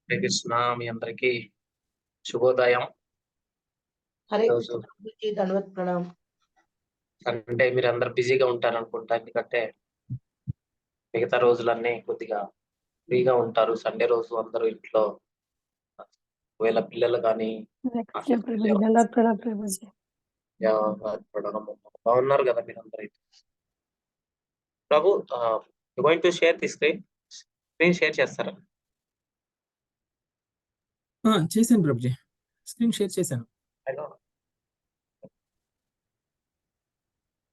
హరే కృష్ణ. మీ అందరికి శుభోదయం. హరే రోజు కృష్ణ ప్రభుజీ, ధన్వత్ ప్రణామ్. అంటే మీరు అందరు బిజీగా ఉంటారు అనుకుంటా, ఎందుకంటే మిగతా రోజులన్నీ కొద్దిగా ఫ్రీగా ఉంటారు. సండే రోజు అందరూ ఇంట్లో, ఒకవేళ పిల్లలు కానీ కృష్ణ ప్రభుజీ, ధన్యవాద ప్రణామ్ ప్రభుజీ. బాగున్నారు కదా మీరు అందరూ? Prabhu, going to share the screen share చేస్తారా? చేశాను ప్రభుజీ, స్క్రీన్ షేర్ చేశాను.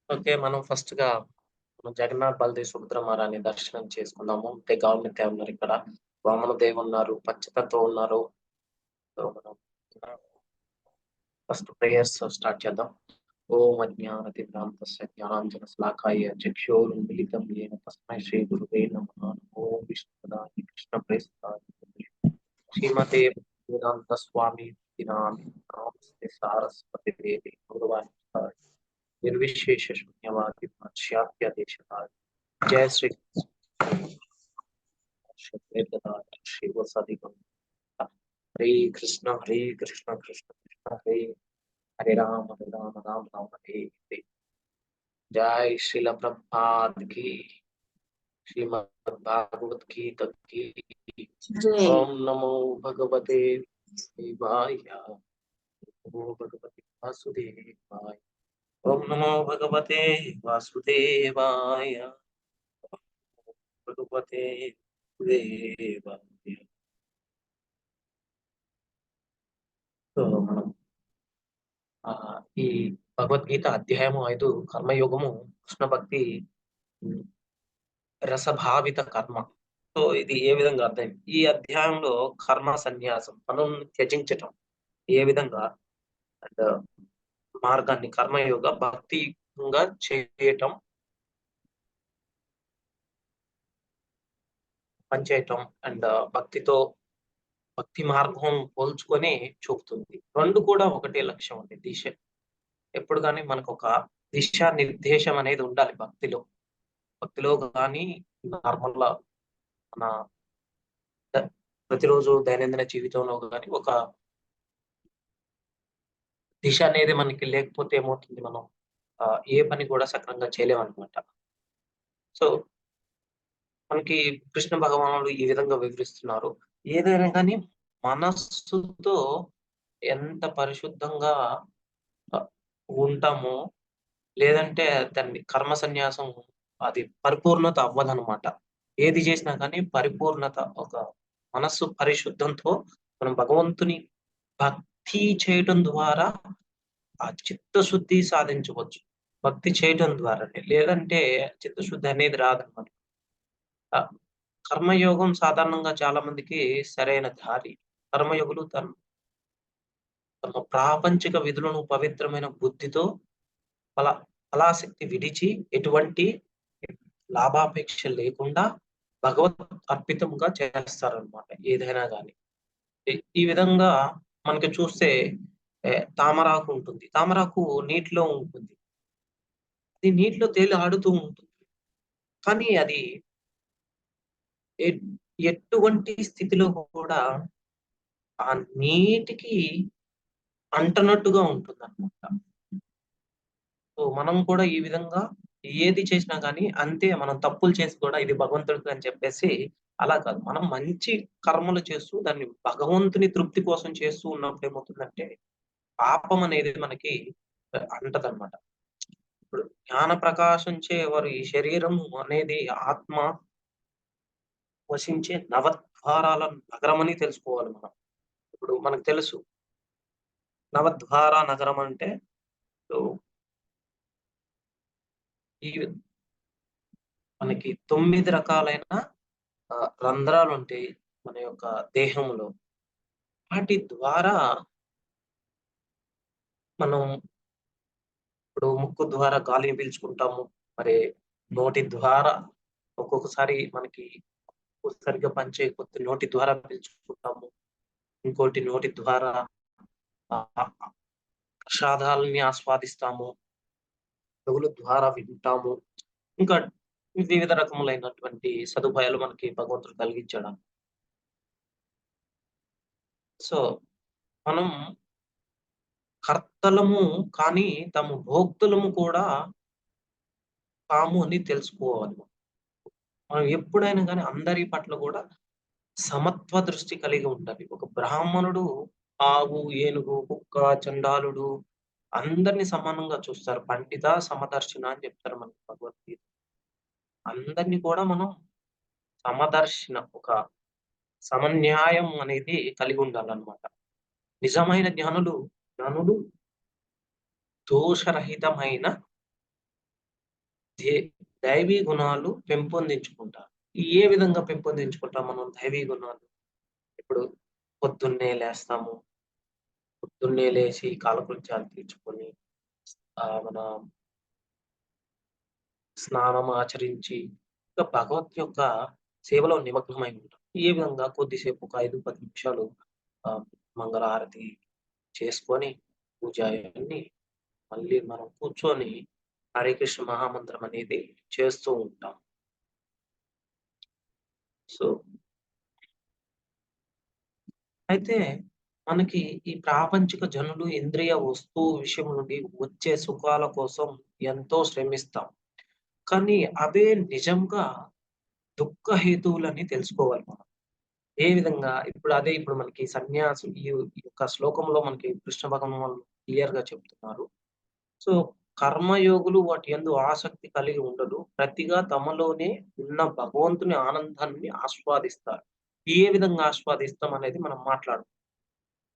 ఓకే, మనం ఫస్ట్ గా జగన్నాథ్ బలదేవ్ సుభద్ర మహారాణి దర్శనం చేసుకుందాము. గవర్నమెంట్ ఉన్నారు, ఇక్కడ వామన దేవ్ ఉన్నారు, పచ్చతత్వ ఉన్నారు. సో మనం ఫస్ట్ ప్రేయర్స్ స్టార్ట్ చేద్దాం. ఓం అజ్ఞానతిభ్రాంతస్య జ్ఞానాంజన శ్లాకాయ చక్షురున్మిలితం యేన తస్మై శ్రీ గురువే నమః. ఓం విష్ణుపదాయ కృష్ణ ప్రేష్ఠాయ శ్రీమతే వేదాంత స్వామి నమస్తే సారస్వతి దేవి గౌరవాయ నిర్విశేష శూన్యవాది పాశ్చాత్య దేశకాయ. జయ శ్రీ శ్రీ వసతి. హరే కృష్ణ హరే కృష్ణ కృష్ణ కృష్ణ హరే హరే రామ రామ రామ రామ హరే హరే. జై శ్రీల ప్రభుపాద్ की, श्रीमद् भागवत गीता की। ओम नमो भगवते वासुदेवाय। नमो भगवते वासुदेवाय। ओम नमो भगवते वासुदेवाय। भगवते वासुदेवाय। సో మనం ఈ భగవద్గీత అధ్యాయము 5 కర్మయోగము కృష్ణ భక్తి రసభావిత కర్మ. సో ఇది ఏ విధంగా అర్థం? ఈ అధ్యాయంలో కర్మ సన్యాసం, పనులను త్యజించటం ఏ విధంగా, అండ్ మార్గాన్ని కర్మయోగ భక్తిగా చేయటం, పనిచేయటం అండ్ భక్తి మార్గం పోల్చుకొని చూపుతుంది. రెండు కూడా ఒకటే లక్ష్యం ఉంది, దిశ. ఎప్పుడు కానీ మనకు ఒక దిశా నిర్దేశం అనేది ఉండాలి భక్తిలో కానీ నార్మల్ మన ప్రతిరోజు దైనందిన జీవితంలో కానీ ఒక దిశ అనేది మనకి లేకపోతే ఏమవుతుంది, మనం ఏ పని కూడా సక్రమంగా చేయలేమన్నమాట. సో మనకి కృష్ణ భగవానుడు ఈ విధంగా వివరిస్తున్నారు. ఏదైనా కానీ మనస్సుతో ఎంత పరిశుద్ధంగా ఉంటామో, లేదంటే దాన్ని కర్మ సన్యాసం అది పరిపూర్ణత అవ్వదనమాట. ఏది చేసినా కానీ పరిపూర్ణత, ఒక మనస్సు పరిశుద్ధంతో మనం భగవంతుని భక్తి చేయటం ద్వారా ఆ చిత్తశుద్ధి సాధించవచ్చు. భక్తి చేయటం ద్వారానే, లేదంటే చిత్తశుద్ధి అనేది రాదనమాట. కర్మయోగం సాధారణంగా చాలా మందికి సరైన దారి. కర్మయోగులు తమ ప్రాపంచిక విధులను పవిత్రమైన బుద్ధితో ఫలాశక్తి విడిచి ఎటువంటి లాభాపేక్ష లేకుండా భగవత్ అర్పితంగా చేస్తారనమాట ఏదైనా కానీ. ఈ విధంగా మనకి చూస్తే తామరాకు ఉంటుంది. తామరాకు నీటిలో ఉంటుంది, అది నీటిలో తేలి ఆడుతూ ఉంటుంది. కానీ అది ఎటువంటి స్థితిలో కూడా ఆ నీటికి అంటనట్టుగా ఉంటుంది అనమాట. సో మనం కూడా ఈ విధంగా ఏది చేసినా కానీ అంతే. మనం తప్పులు చేసి కూడా ఇది భగవంతుడికి అని చెప్పేసి అలా కాదు, మనం మంచి కర్మలు చేస్తూ దాన్ని భగవంతుని తృప్తి కోసం చేస్తూ ఉన్నప్పుడు ఏమవుతుందంటే పాపం అనేది మనకి అంటదన్నమాట. ఇప్పుడు జ్ఞాన ప్రకాశించే వారి శరీరం అనేది ఆత్మ వసించే నవద్వారాల నగరం అని తెలుసుకోవాలి మనం. ఇప్పుడు మనకు తెలుసు నవద్వార నగరం అంటే ఈ మనకి 9 రకాలైన రంధ్రాలు ఉంటాయి మన యొక్క దేహంలో. వాటి ద్వారా మనం ఇప్పుడు ముక్కు ద్వారా గాలిని పీల్చుకుంటాము, మరి నోటి ద్వారా ఒక్కొక్కసారి మనకి సరిగ్గా పనిచేయకపోతే నోటి ద్వారా పీల్చుకుంటాము, ఇంకోటి నోటి ద్వారా ప్రసాదాలని ఆస్వాదిస్తాము, చెవుల ద్వారా వింటాము, ఇంకా వివిధ రకములైనటువంటి సదుపాయాలు మనకి భగవంతుడు కలిగించడం. సో, మనం కర్తలము కానీ తాము భోక్తులము కూడా కాము అని తెలుసుకోవాలి. మనం ఎప్పుడైనా గాని అందరి పట్ల కూడా సమత్వ దృష్టి కలిగి ఉండాలి. ఒక బ్రాహ్మణుడు ఆవు, ఏనుగు, కుక్క, చండాలుడు అందరిని సమానంగా చూస్తారు. పండిత సమదర్శన అని చెప్తారు మనకి భగవద్గీత. అందరిని కూడా మనం ఒక సమన్యాయం అనేది కలిగి ఉండాలన్నమాట. నిజమైన జ్ఞానులు దోషరహితమైన దే దైవీ గుణాలు పెంపొందించుకుంటారు. ఏ విధంగా పెంపొందించుకుంటాం మనం దైవీ గుణాలు? ఇప్పుడు పొద్దున్నే లేసి కాలకృత్యాలు తీర్చుకొని మన స్నానం ఆచరించి ఇంకా భగవత్ యొక్క సేవలో నిమగ్నమై ఉంటాం. ఏ విధంగా కొద్దిసేపు ఒక 5, 10 నిమిషాలు మంగళహారతి చేసుకొని పూజ అయన్నీ మళ్ళీ మనం కూర్చొని హరే కృష్ణ మహామంత్రం అనేది చేస్తూ ఉంటాం. సో అయితే మనకి ఈ ప్రాపంచిక జనులు ఇంద్రియ వస్తువు విషయం నుండి వచ్చే సుఖాల కోసం ఎంతో శ్రమిస్తాం. కానీ అవే నిజంగా దుఃఖ హేతువులని తెలుసుకోవాలి మనం. ఏ విధంగా? ఇప్పుడు మనకి ఈ యొక్క శ్లోకంలో మనకి కృష్ణ భగవానుడు క్లియర్‌గా చెప్తున్నారు. సో, కర్మయోగులు వాటి యందు ఆసక్తి కలిగి ఉండరు. ప్రతిగా తమలోనే ఉన్న భగవంతుని ఆనందాన్ని ఆస్వాదిస్తారు. ఏ విధంగా ఆస్వాదిస్తాం అనేది మనం మాట్లాడుకుందాం.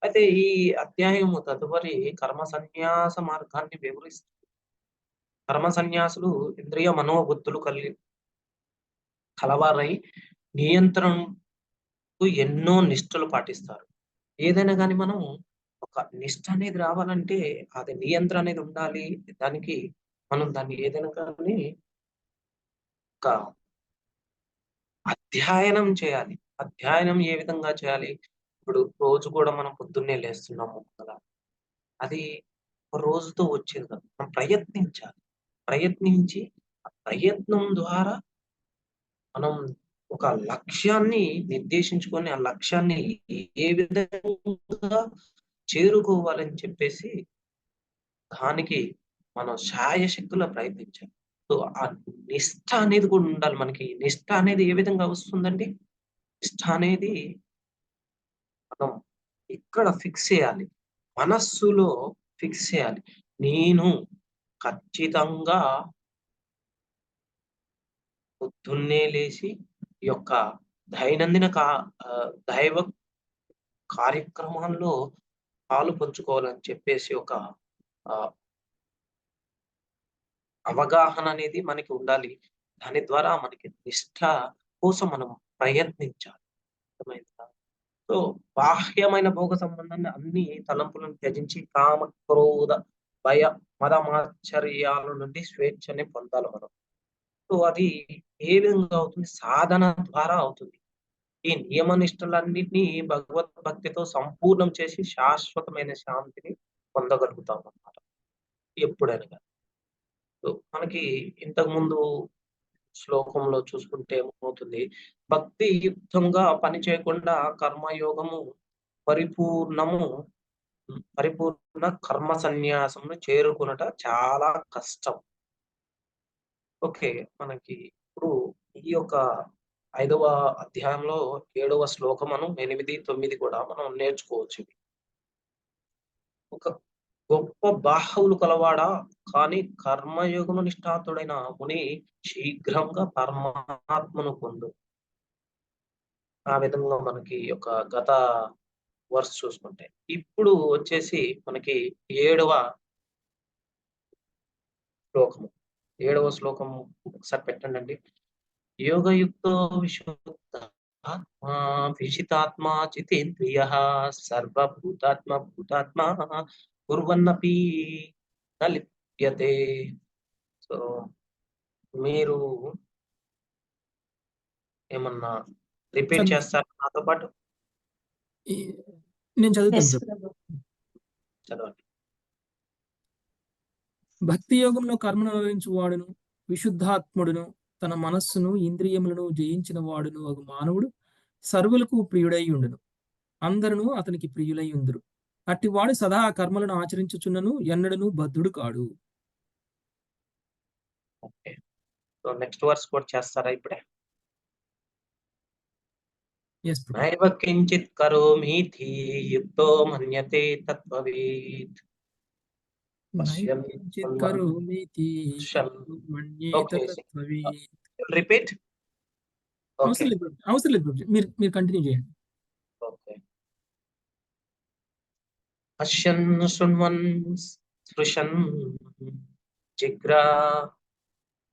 అయితే ఈ అధ్యాయము తదుపరి కర్మ సన్యాస మార్గాన్ని వివరిస్తుంది. కర్మ సన్యాసులు ఇంద్రియ మనోబుద్ధులు కలవారై నియంత్రణకు ఎన్నో నిష్ఠలు పాటిస్తారు. ఏదైనా గాని మనం ఒక నిష్ఠ అనేది రావాలంటే అది నియంత్రణ అనేది ఉండాలి. దానికి మనం దాన్ని ఏదైనా కానీ ఒక అధ్యయనం చేయాలి. అధ్యయనం ఏ విధంగా చేయాలి? ఇప్పుడు రోజు కూడా మనం పొద్దున్నే లేస్తున్నాము కదా! అది ఒక రోజుతో వచ్చేది కాదు. మనం ప్రయత్నించాలి. ప్రయత్నించి ఆ ప్రయత్నం ద్వారా మనం ఒక లక్ష్యాన్ని నిర్దేశించుకొని, ఆ లక్ష్యాన్ని ఏ విధంగా చేరుకోవాలని చెప్పేసి దానికి మనం శాయశక్తులా ప్రయత్నించాలి. సో, ఆ నిష్ఠ అనేది కూడా ఉండాలి మనకి. నిష్ఠ అనేది ఏ విధంగా వస్తుందండి? నిష్ఠ అనేది మనం ఇక్కడ ఫిక్స్ చేయాలి. మనస్సులో ఫిక్స్ చేయాలి. నేను ఖచ్చితంగా పొద్దున్నే లేసి ఈ యొక్క దైనందిన దైవ కార్యక్రమాల్లో పాలు పంచుకోవాలని చెప్పేసి ఒక ఆహ్, అవగాహన అనేది మనకి ఉండాలి. దాని ద్వారా మనకి నిష్ఠ కోసం మనం ప్రయత్నించాలి. అర్థమైందా? సో, బాహ్యమైన భోగ సంబంధాన్ని అన్ని తలంపులను త్యజించి కామ, క్రోధ, భయ, మదమాశ్చర్యాల నుండి స్వేచ్ఛని పొందాలి మనం. సో, అది ఏ విధంగా అవుతుంది? సాధన ద్వారా అవుతుంది. ఈ నియమ నిష్టలన్నిటిని భగవద్భక్తితో సంపూర్ణం చేసి శాశ్వతమైన శాంతిని పొందగలుగుతామన్నమాట. ఎప్పుడైనా గాని. సో, మనకి ఇంతకుముందు శ్లోకంలో చూసుకుంటే ఏమవుతుంది? భక్తి యుక్తంగా పని చేయకుండా కర్మయోగము పరిపూర్ణము పరిపూర్ణ కర్మ సన్యాసమును చేరుకొనుట చాలా కష్టం. ఓకే. మనకి ఇప్పుడు ఈ యొక్క 5వ అధ్యాయంలో 7వ శ్లోకమును 8, 9 కూడా మనం నేర్చుకోవచ్చు. ఒక గొప్ప బాహువులు కలవాడా కానీ కర్మయోగము నిష్ఠాతుడైన ముని శీఘ్రంగా పరమాత్మను పొందు. ఆ విధంగా మనకి ఒక గత వర్స్ చూసుకుంటే. ఇప్పుడు వచ్చేసి మనకి 7వ శ్లోకము. 7వ శ్లోకం ఒకసారి పెట్టండండి. యోగయుక్తో విశుద్ధాత్మా విజితాత్మా జితేంద్రియః భూతాత్మా కుర్వన్నపి న లిప్యతే. సో, మీరు ఏమన్నా రిపీట్ చదువు చేస్తారా నాతో పాటు? నేను చదువుతాను ఎస్ ప్రభు. ప్రభు. చదవండి. భక్తి యోగంలో కర్మను అనుభవించు వాడును విశుద్ధాత్ముడును తన మనస్సును ఇంద్రియములను జయించిన వాడును ఒక మానవుడు సర్వులకు ప్రియుడై ఉండును. అందరూ అతనికి ప్రియులై ఉందురు. అట్టివాడు సదా ఆ కర్మలను ఆచరించుచున్నను ఎన్నడను బద్ధుడు కాడు. ఓకే. సో నెక్స్ట్ వర్స్ కూడా చేస్తారా ఇప్పుడే? ఎస్ ప్రభు. నైవ కించిత్ కరోమీతి యుక్తో మన్యతే తత్వవేత్. పశ్యన్ నైకించిత్ కరోమీతి పశ్యన్. మన్యేత ఓకే. తత్వవేత్. రిపీట్. ఓకే. అవసరం లేదు ప్రభు. అవసరం లేదు ప్రభు. మీరు కంటిన్యూ చేయండి. ఓకే. పశ్యన్ శృణ్వన్ స్పృశన్ జిగ్రా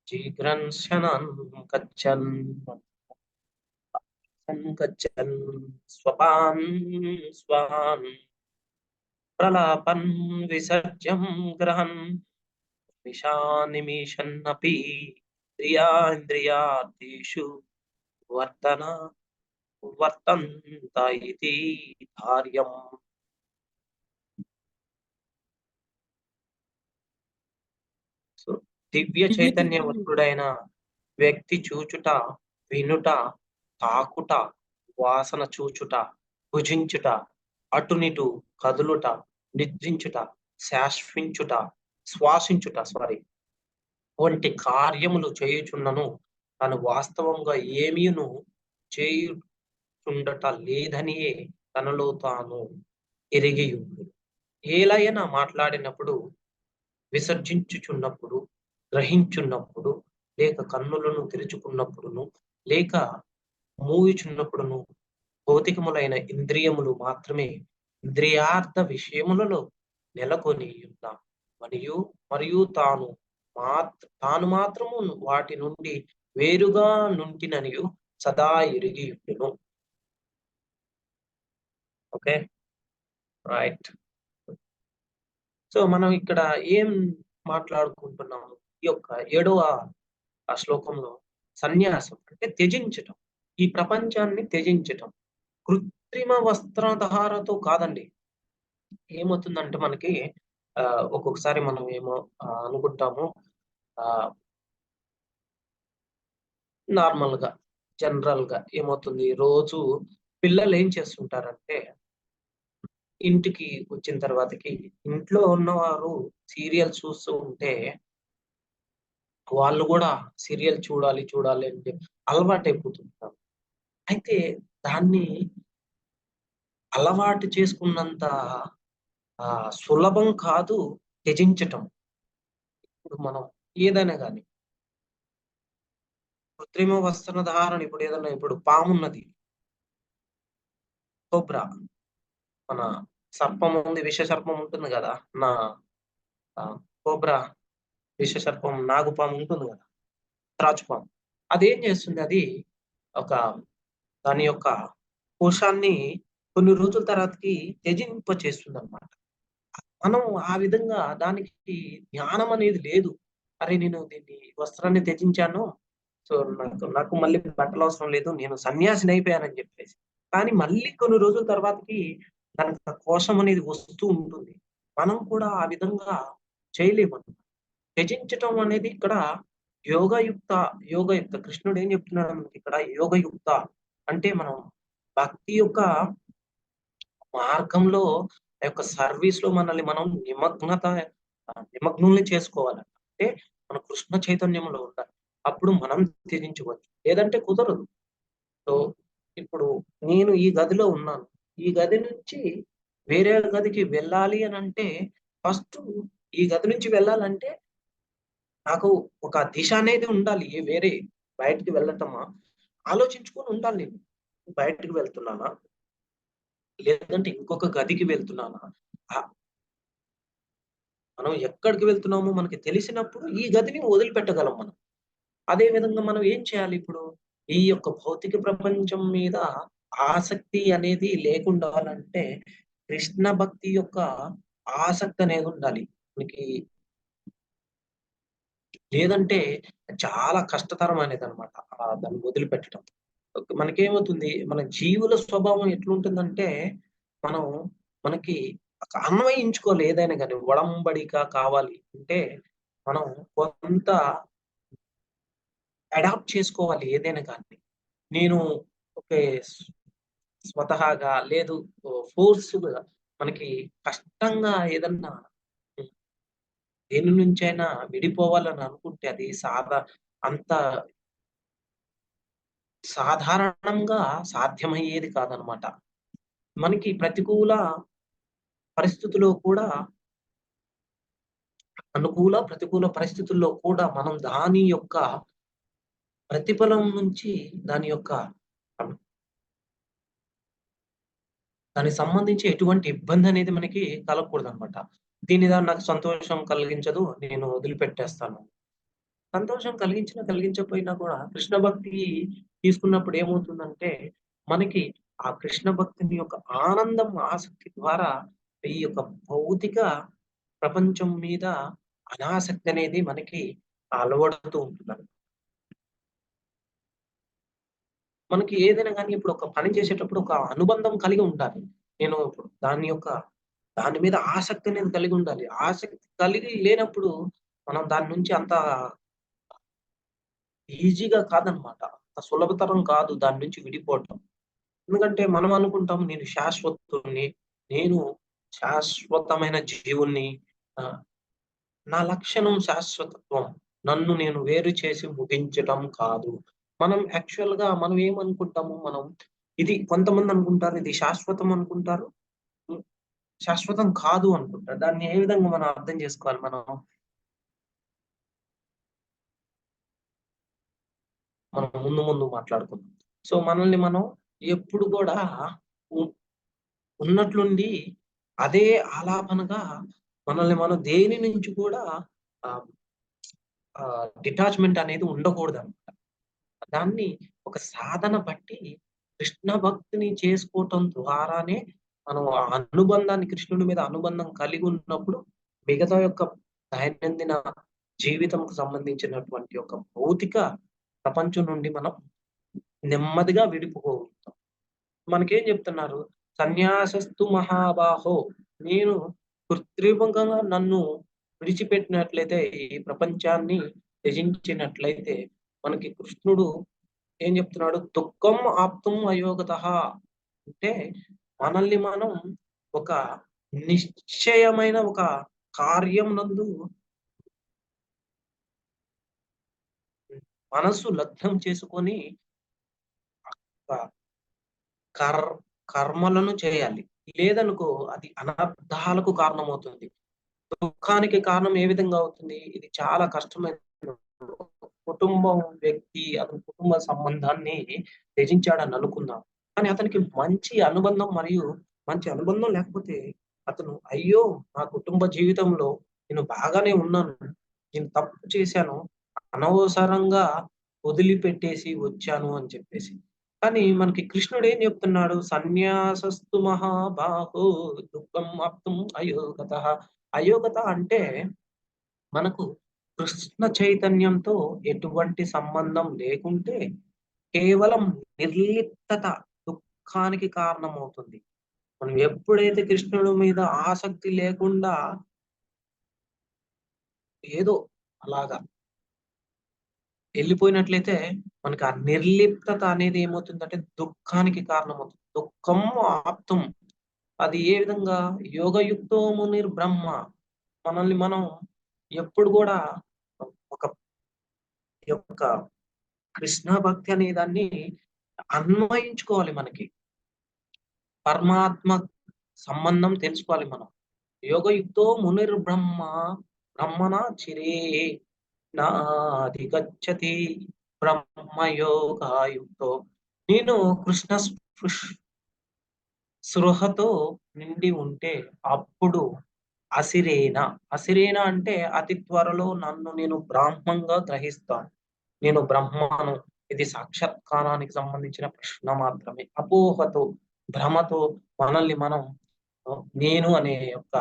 జిగ్రన్ శనన్ గచ్చన్ గచ్చన్ స్వపాన్ స్వాన్ ప్రలాపన్ విసర్జ్యం గ్రహన్ నిమిషన్నపి ఇంద్రియార్థేషు వర్తంత ఇతి ధార్యం. సో దివ్య చైతన్యవంతుడైన వ్యక్తి చూచుట, వినుట, తాకుట, వాసన చూచుట, భుజించుట, అటునిటు కదులుట, నిద్రించుట, శ్వాసించుట వంటి కార్యములు చేయుచున్నను తను వాస్తవంగా ఏమీను చేయుచుండట లేదనియే తనలో తాను ఎరిగియుండు. ఏలైనా మాట్లాడినప్పుడు, విసర్జించుచున్నప్పుడు, గ్రహించున్నప్పుడు, లేక కన్నులను తెరుచుకున్నప్పుడును, లేక మూయుచున్నప్పుడును భౌతికములైన ఇంద్రియములు మాత్రమే ఇంద్రియార్థ విషయములలో నెలకొని ఉన్న మరియు తాను మాత్రము వాటి నుండి వేరుగా నుంటిననియు సదా ఎరిగియుండును. Okay, right. సో మనం ఇక్కడ ఏం మాట్లాడుకుంటున్నాము? ఈ యొక్క 7వ శ్లోకంలో సన్యాసం అంటే త్యజించటం, ఈ ప్రపంచాన్ని త్యజించటం. కృత్రిమ వస్త్రధారతో కాదండి. ఏమవుతుందంటే మనకి ఒక్కొక్కసారి మనం ఏమో అనుకుంటాము, నార్మల్ గా జనరల్ గా ఏమవుతుంది, రోజు పిల్లలు ఏం చేస్తుంటారంటే ఇంటికి వచ్చిన తర్వాతకి ఇంట్లో ఉన్నవారు సీరియల్ చూస్తూ ఉంటే వాళ్ళు కూడా సీరియల్ చూడాలి అంటే అలవాటు అయిపోతుంటారు. అయితే దాన్ని అలవాటు చేసుకున్నంత సులభం కాదు త్యజించటం. ఇప్పుడు మనం ఏదైనా కానీ కృత్రిమ వస్త్రధారణ, ఇప్పుడు పామున్నది, కోబ్రా, మన సర్పం ఉంది, విష సర్పం ఉంటుంది కదా, కోబ్రా, విష సర్పం, నాగుపాము ఉంటుంది కదా, త్రాచుపాము. అదేం చేస్తుంది, అది దాని యొక్క కోశాన్ని కొన్ని రోజుల తర్వాతకి త్యజింప చేస్తుంది అనమాట. మనం ఆ విధంగా దానికి జ్ఞానం అనేది లేదు. అరే నేను దీన్ని వస్త్రాన్ని త్యజించాను, సో నాకు మళ్ళీ బట్టలు అవసరం లేదు, నేను సన్యాసిని అయిపోయానని చెప్పేసి. కానీ మళ్ళీ కొన్ని రోజుల తర్వాతకి దానికి కోశం అనేది వస్తూ ఉంటుంది. మనం కూడా ఆ విధంగా చేయలేము. త్యజించటం అనేది ఇక్కడ యోగయుక్త కృష్ణుడు ఏం చెప్తున్నాడు మనకి ఇక్కడ? యోగయుక్త అంటే మనం భక్తి యొక్క మార్గంలో యొక్క సర్వీస్ లో మనల్ని మనం నిమగ్నుల్ని చేసుకోవాలంట. అంటే మన కృష్ణ చైతన్యంలో ఉండాలి, అప్పుడు మనం త్యజించవచ్చు, లేదంటే కుదరదు. సో ఇప్పుడు నేను ఈ గదిలో ఉన్నాను, ఈ గది నుంచి వేరే గదికి వెళ్ళాలి అని అంటే ఫస్ట్ ఈ గది నుంచి వెళ్ళాలంటే నాకు ఒక దిశ అనేది ఉండాలి. వేరే బయటికి వెళ్ళటమా ఆలోచించుకొని ఉండాలి. నేను బయటికి వెళ్తున్నానా, లేదంటే ఇంకొక గదికి వెళ్తున్నానా? మనం ఎక్కడికి వెళ్తున్నామో మనకి తెలిసినప్పుడు ఈ గదిని వదిలిపెట్టగలం మనం. అదే విధంగా మనం ఏం చేయాలి? ఇప్పుడు ఈ యొక్క భౌతిక ప్రపంచం మీద ఆసక్తి అనేది లేకుండా ఉండాలంటే కృష్ణ భక్తి యొక్క ఆసక్తి అనేది ఉండాలి మనకి. లేదంటే చాలా కష్టతరం అనేది అనమాట దాన్ని వదిలిపెట్టడం. మనకేమవుతుంది, మన జీవుల స్వభావం ఎట్లుంటుందంటే మనకి అన్వయించుకోవాలి. ఏదైనా కానీ ఒడంబడిక కావాలి అంటే మనం కొంత అడాప్ట్ చేసుకోవాలి ఏదైనా కానీ. నేను ఓకే స్వతహాగా లేదు ఫోర్స్‌గా మనకి కష్టంగా ఏదన్నా హ్మ్. దేని నుంచైనా విడిపోవాలని అనుకుంటే అది అంత సాధారణంగా సాధ్యమయ్యేది కాదనమాట. మనకి పరిస్థితిలో కూడా ప్రతికూల పరిస్థితుల్లో కూడా మనం దాని యొక్క ప్రతిఫలం నుంచి దాని యొక్క ఆహ్, దానికి సంబంధించి ఎటువంటి ఇబ్బందనేది మనకి కలగకూడదనమాట. నాకు సంతోషం కలిగించదు. నేను వదిలిపెట్టేస్తాను. సంతోషం కలిగించినా, కలిగించకపోయినా కూడా కృష్ణ భక్తి తీసుకున్నప్పుడు ఏమవుతుందంటే, మనకి ఆ కృష్ణ భక్తిని యొక్క ఆనందం, ఆసక్తి ద్వారా ఈ యొక్క భౌతిక ప్రపంచం మీద అనాసక్తి అనేది మనకి అలవడుతూ ఉంటుందండి. మనకి ఏదైనా గాని ఇప్పుడు ఒక పని చేసేటప్పుడు ఒక అనుబంధం కలిగి ఉండాలి. నేను ఇప్పుడు దాని మీద ఆసక్తి అనేది కలిగి ఉండాలి. ఆసక్తి కలిగి లేనప్పుడు మనం దాని నుంచి అంత ఈజీగా కాదనమాట. అంత సులభతరం కాదు దాని నుంచి విడిపోవటం. ఎందుకంటే మనం అనుకుంటాం నేను శాశ్వతుడిని, నేను శాశ్వతమైన జీవుడిని. ఆహ్, నా లక్షణం శాశ్వతత్వం. నన్ను నేను వేరు చేసి ముగించటం కాదు. మనం ఏమనుకుంటాము ఇది కొంతమంది అనుకుంటారు ఇది శాశ్వతం అనుకుంటారు. హ్మ్. శాశ్వతం కాదు అనుకుంటారు. దాన్ని ఏ విధంగా మనం అర్థం చేసుకోవాలి మనం? మనం ముందు మాట్లాడుకుందాం. సో, మనల్ని మనం ఎప్పుడు గూడా ఉ ఉన్నట్లుండి అదే ఆలాపనగా మనల్ని మనం దేని నుంచి కూడా ఆహ్, డిటాచ్‌మెంట్ అనేది ఉండకూడదనమాట. దాన్ని ఒక సాధన బట్టి కృష్ణ భక్తిని చేసుకోవటం ద్వారానే మనం ఆ అనుబంధాన్ని కృష్ణుడి మీద అనుబంధం కలిగి ఉన్నప్పుడు మిగతా యొక్క దైనందిన జీవితంకు సంబంధించినటువంటి ఒక భౌతిక ప్రపంచం నుండి మనం నెమ్మదిగా విడిపోగలుగుతాం. మనకేం చెప్తున్నారు? సన్యాసస్తు మహాబాహో! నేను కృత్రిమంగా నన్ను విడిచిపెట్టినట్లయితే, ఈ ప్రపంచాన్ని త్యజించినట్లయితే, మనకి కృష్ణుడు ఏం చెప్తున్నాడు? దుఃఖం ఆప్తుం అయోగతః. అంటే మనల్ని మనం ఒక నిశ్చయమైన ఒక కార్యం నందు మనసు లగ్నం చేసుకొని ఒక కర్ కర్మలను చేయాలి. లేదనుకో అది అనర్థాలకు కారణమవుతుంది. దుఃఖానికి కారణం ఏ విధంగా అవుతుంది? ఇది చాలా కష్టమైన కుటుంబం అతని కుటుంబ సంబంధాన్ని త్యజించాడని అనుకుందాం. కానీ అతనికి మంచి అనుబంధం లేకపోతే అతను అయ్యో! నా కుటుంబ జీవితంలో నేను బాగానే ఉన్నాను. నేను తప్పు చేశాను. అనవసరంగా వదిలిపెట్టేసి వచ్చాను అని చెప్పేసి. కానీ మనకి కృష్ణుడు ఏం చెప్తున్నాడు? సన్యాసస్తు మహాబాహో దుఃఖం ఆప్తుం అయోగతః. అయోగత అంటే మనకు కృష్ణ చైతన్యంతో ఎటువంటి సంబంధం లేకుంటే కేవలం నిర్లిప్తత దుఃఖానికి కారణమవుతుంది. మనం ఎప్పుడైతే కృష్ణుడి మీద ఆసక్తి లేకుండా ఏదో అలాగా ఎళ్ళిపోయినట్లయితే మనకు ఆ నిర్లిప్తత అనేది ఏమవుతుందంటే దుఃఖానికి కారణమవుతుంది. దుఃఖం ఆప్తం. అది ఏ విధంగా యోగయుక్తో మునిర్బ్రహ్మ. మనల్ని మనం ఎప్పుడు గూడా ఒక యొక్క కృష్ణ భక్తి అనే దాన్ని అన్వయించుకోవాలి మనకి. పరమాత్మ సంబంధం తెలుసుకోవాలి మనం. యోగయుక్తో మునిర్బ్రహ్మ బ్రహ్మణ చిరే నాధిగచ్చతి బ్రహ్మయోగాయుక్తో. నేను కృష్ణ స్పృహతో నిండి ఉంటే అప్పుడు అసిరేన. అసిరేన అంటే అతి త్వరలో నన్ను నేను బ్రాహ్మంగా గ్రహిస్తాను. నేను బ్రహ్మను. ఇది సాక్షాత్కారానికి సంబంధించిన ప్రశ్న మాత్రమే. భ్రమతో మనల్ని మనం నేను అనే యొక్క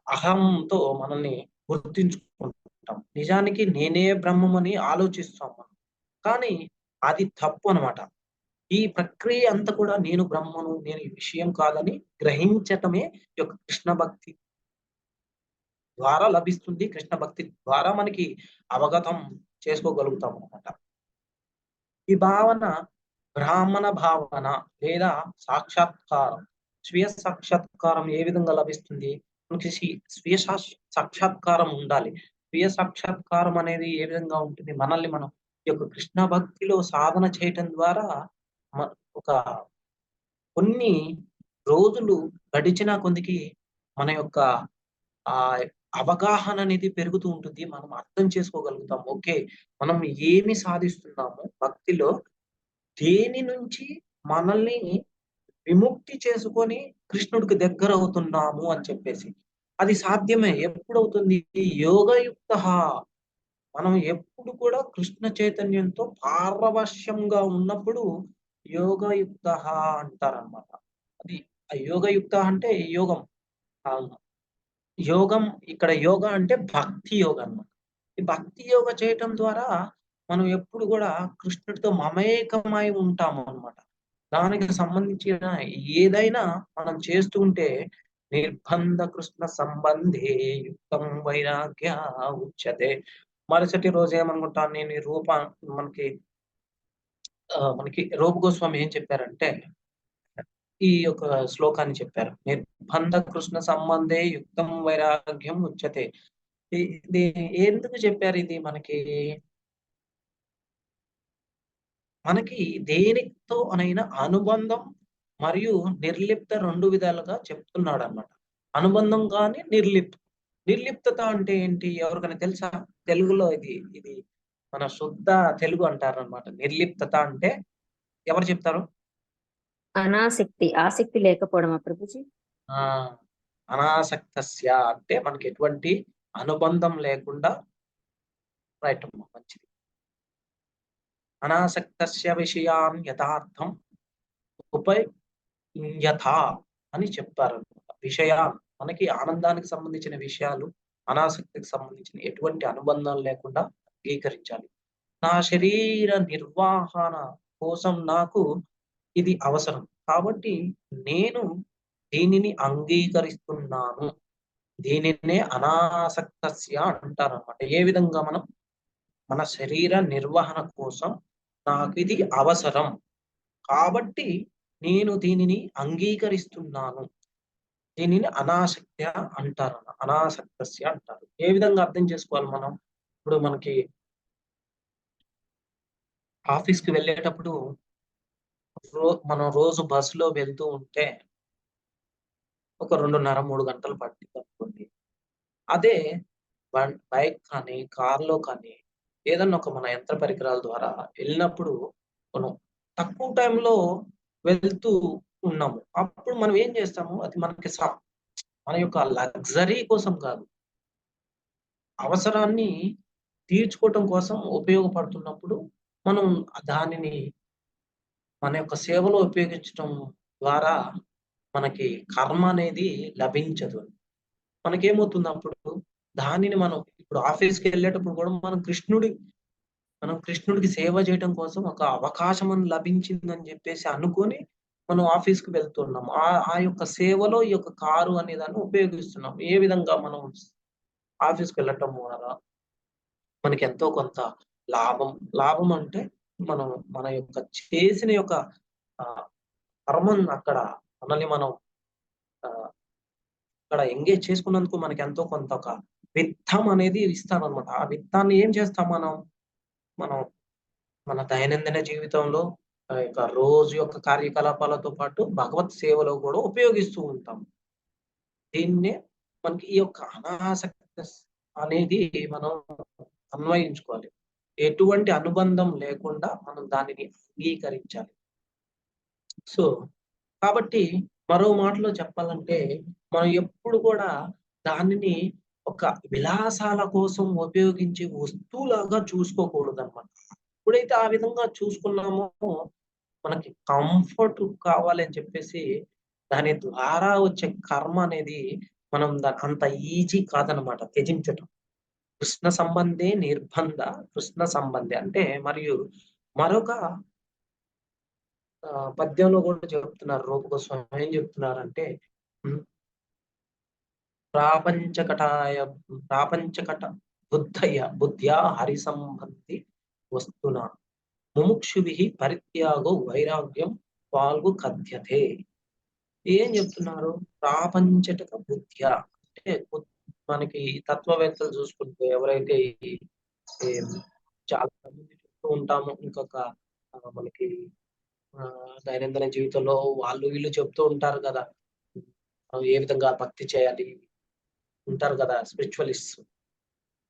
అహంతో మనల్ని గుర్తించుకుంటాం. నిజానికి నేనే బ్రహ్మమని ఆలోచిస్తాం మనం. కానీ అది తప్పు అన్నమాట. ఈ ప్రక్రియ అంతా కూడా నేను బ్రహ్మను, నేను ఈ విషయం కాదని గ్రహించటమే ఈ యొక్క కృష్ణ భక్తి ద్వారా లభిస్తుంది. కృష్ణ భక్తి ద్వారా మనకి అవగతం చేసుకోగలుగుతామన్నమాట. ఈ భావన బ్రాహ్మణ భావన లేదా సాక్షాత్కారం. స్వీయ సాక్షాత్కారం ఏ విధంగా లభిస్తుంది? మనకి స్వీయ సాక్షాత్కారం ఉండాలి. స్వీయ సాక్షాత్కారం అనేది ఏ విధంగా ఉంటుంది? మనల్ని మనం ఈ యొక్క కృష్ణ భక్తిలో సాధన చేయటం ద్వారా ఒక కొన్ని రోజులు గడిచిన కొద్దికి మన యొక్క ఆ అవగాహన అనేది పెరుగుతూ ఉంటుంది. మనం అర్థం చేసుకోగలుగుతాం. ఓకే. మనం ఏమి సాధిస్తున్నాము భక్తిలో, దేని నుంచి మనల్ని విముక్తి చేసుకొని కృష్ణుడికి దగ్గరవుతున్నాము అని చెప్పేసి. అది సాధ్యమే. ఎప్పుడవుతుంది? యోగయుక్తః. మనం ఎప్పుడు కూడా కృష్ణ చైతన్యంతో పారవశ్యంగా ఉన్నప్పుడు యోగయుక్తః అంటారనమాట. అది యోగయుక్త అంటే యోగం. అవును. యోగం ఇక్కడ యోగ అంటే భక్తి యోగం అన్నమాట. ఈ భక్తి యోగ చేయటం ద్వారా మనం ఎప్పుడు కూడా కృష్ణుడితో మమేకమై ఉంటాము అన్నమాట. దానికి సంబంధించిన ఏదైనా మనం చేస్తూ ఉంటే నిర్బంధ కృష్ణ సంబంధే యుక్తం వైరాగ్య ఉచ్యతే. మరుసటి రోజు ఏమనుకుంటాను నేను ఈ రూప మనకి మనకి రూప గోస్వామి ఏం చెప్పారంటే ఈ యొక్క శ్లోకాన్ని చెప్పారు. నిర్బంధ కృష్ణ సంబంధే యుక్తం వైరాగ్యం ఉచ్యతే. ఇది ఎందుకు చెప్పారు ఇది మనకి? మనకి దేనితో అనైనా అనుబంధం మరియు నిర్లిప్త 2 విధాలుగా చెప్తున్నాడన్నమాట. అనుబంధం గాని, నిర్లిప్తత అంటే ఏంటి? ఎవరికైనా తెలుసా? తెలుగులో ఇది మన శుద్ధ తెలుగు అంటారన్నమాట. నిర్లిప్తత అంటే ఎవరు చెప్తారు? అనాసక్తి, ఆసక్తి లేకపోవడమా ప్రభుజీ? ఆ! అనాసక్తస్య అంటే మనకి ఎటువంటి అనుబంధం లేకుండా రైట్ అమ్మా. మంచిది. అనాసక్తస్య విషయాన్ యథార్థం ఉపయథా అని చెప్తారన్నమాట. విషయాన్ మనకి ఆనందానికి సంబంధించిన విషయాలు, అనాసక్తికి సంబంధించిన ఎటువంటి అనుబంధం లేకుండా అంగీకరించాలి. నా శరీర నిర్వహణ కోసం నాకు ఇది అవసరం. కాబట్టి నేను దీనిని అంగీకరిస్తున్నాను. దీనినే అనాసక్తస్య అంటారన్నమాట. ఏ విధంగా మనం మన శరీర నిర్వహణ కోసం నాకు ఇది అవసరం. కాబట్టి నేను దీనిని అంగీకరిస్తున్నాను. దీనిని అనాసక్త్య అంటారు. అనాసక్తస్య అంటారు. ఏ విధంగా అర్థం చేసుకోవాలి మనం? ఇప్పుడు మనకి ఆఫీస్‌కి వెళ్ళేటప్పుడు మనం రోజు బస్సులో వెళ్తూ ఉంటే ఒక 2:30, 3 గంటలు పట్టిందనుకోండి. అదే బైక్ కానీ, కార్‌లో కానీ ఏదన్నా ఒక మన యంత్ర పరికరాల ద్వారా వెళ్ళినప్పుడు మనం తక్కువ టైంలో వెళ్తూ ఉన్నాము. అప్పుడు మనం ఏం చేస్తాము? అది మనకి మన యొక్క లగ్జరీ కోసం కాదు. అవసరాన్ని తీర్చుకోవటం కోసం ఉపయోగపడుతున్నప్పుడు మనం దానిని మన యొక్క సేవలో ఉపయోగించటం ద్వారా మనకి కర్మ అనేది లభించదు. మనకేమవుతుంది అప్పుడు? దానిని మనం ఇప్పుడు ఆఫీస్‌కి వెళ్ళేటప్పుడు కూడా మనం కృష్ణుడికి సేవ చేయటం కోసం ఒక అవకాశం అని లభించిందని చెప్పేసి అనుకోని మనం ఆఫీస్‌కి వెళ్తున్నాం. ఆ యొక్క సేవలో ఈ యొక్క కారు అనే దాన్ని ఉపయోగిస్తున్నాం. ఏ విధంగా మనం ఆఫీస్‌కి వెళ్ళటం ద్వారా మనకి ఎంతో కొంత లాభం అంటే మనం మన యొక్క చేసిన యొక్క ఆహ్, కర్మను అక్కడ మనల్ని మనం ఆహ్, అక్కడ ఎంగేజ్ చేసుకున్నందుకు మనకి ఎంతో కొంత ఒక విత్తం అనేది ఇస్తారనమాట. ఆ విత్తాన్ని ఏం చేస్తాం మనం? మనం మన దైనందిన జీవితంలో యొక్క రోజు యొక్క కార్యకలాపాలతో పాటు భగవత్ సేవలో కూడా ఉపయోగిస్తూ ఉంటాం. దీన్నే మనకి ఈ యొక్క అనాసక్తి అనేది మనం అన్వయించుకోవాలి. ఎటువంటి అనుబంధం లేకుండా మనం దానిని అంగీకరించాలి. సో, కాబట్టి మరో మాటలో చెప్పాలంటే మనం ఎప్పుడు కూడా దానిని ఒక విలాసాల కోసం ఉపయోగించే వస్తువులాగా చూసుకోకూడదన్నమాట. ఎప్పుడైతే ఆ విధంగా చూసుకున్నామో మనకి కంఫర్ట్ కావాలి అని చెప్పేసి దాని ద్వారా వచ్చే కర్మ అనేది మనం అంత ఈజీ కాదనమాట త్యజించటం. కృష్ణ సంబంధే నిర్బంధ కృష్ణ సంబంధే అంటే మరియు మరొక పద్యంలో కూడా చెప్తున్నారు రూప గోస్వామి ఏం చెప్తున్నారంటే హ్మ్. ప్రాపంచకటాయ ప్రాపంచకట బుద్ధయ్య బుద్ధ్యా హరి సంబంధి వస్తున ముముక్షుభిః పరిత్యాగో వైరాగ్యం పాల్గు కథ్యతే. ఏం చెప్తున్నారు? ప్రాపంచక బుద్ధ్య అంటే మనకి తత్వవేత్తలు చూసుకుంటే ఎవరైతే చాలా మంది చెప్తూ ఉంటాము, ఇంకొక మనకి దైనందిన జీవితంలో వాళ్ళు వీళ్ళు చెప్తూ ఉంటారు కదా, ఏ విధంగా భక్తి చేయాలి ఉంటారు కదా స్పిరిచువలిస్ట్.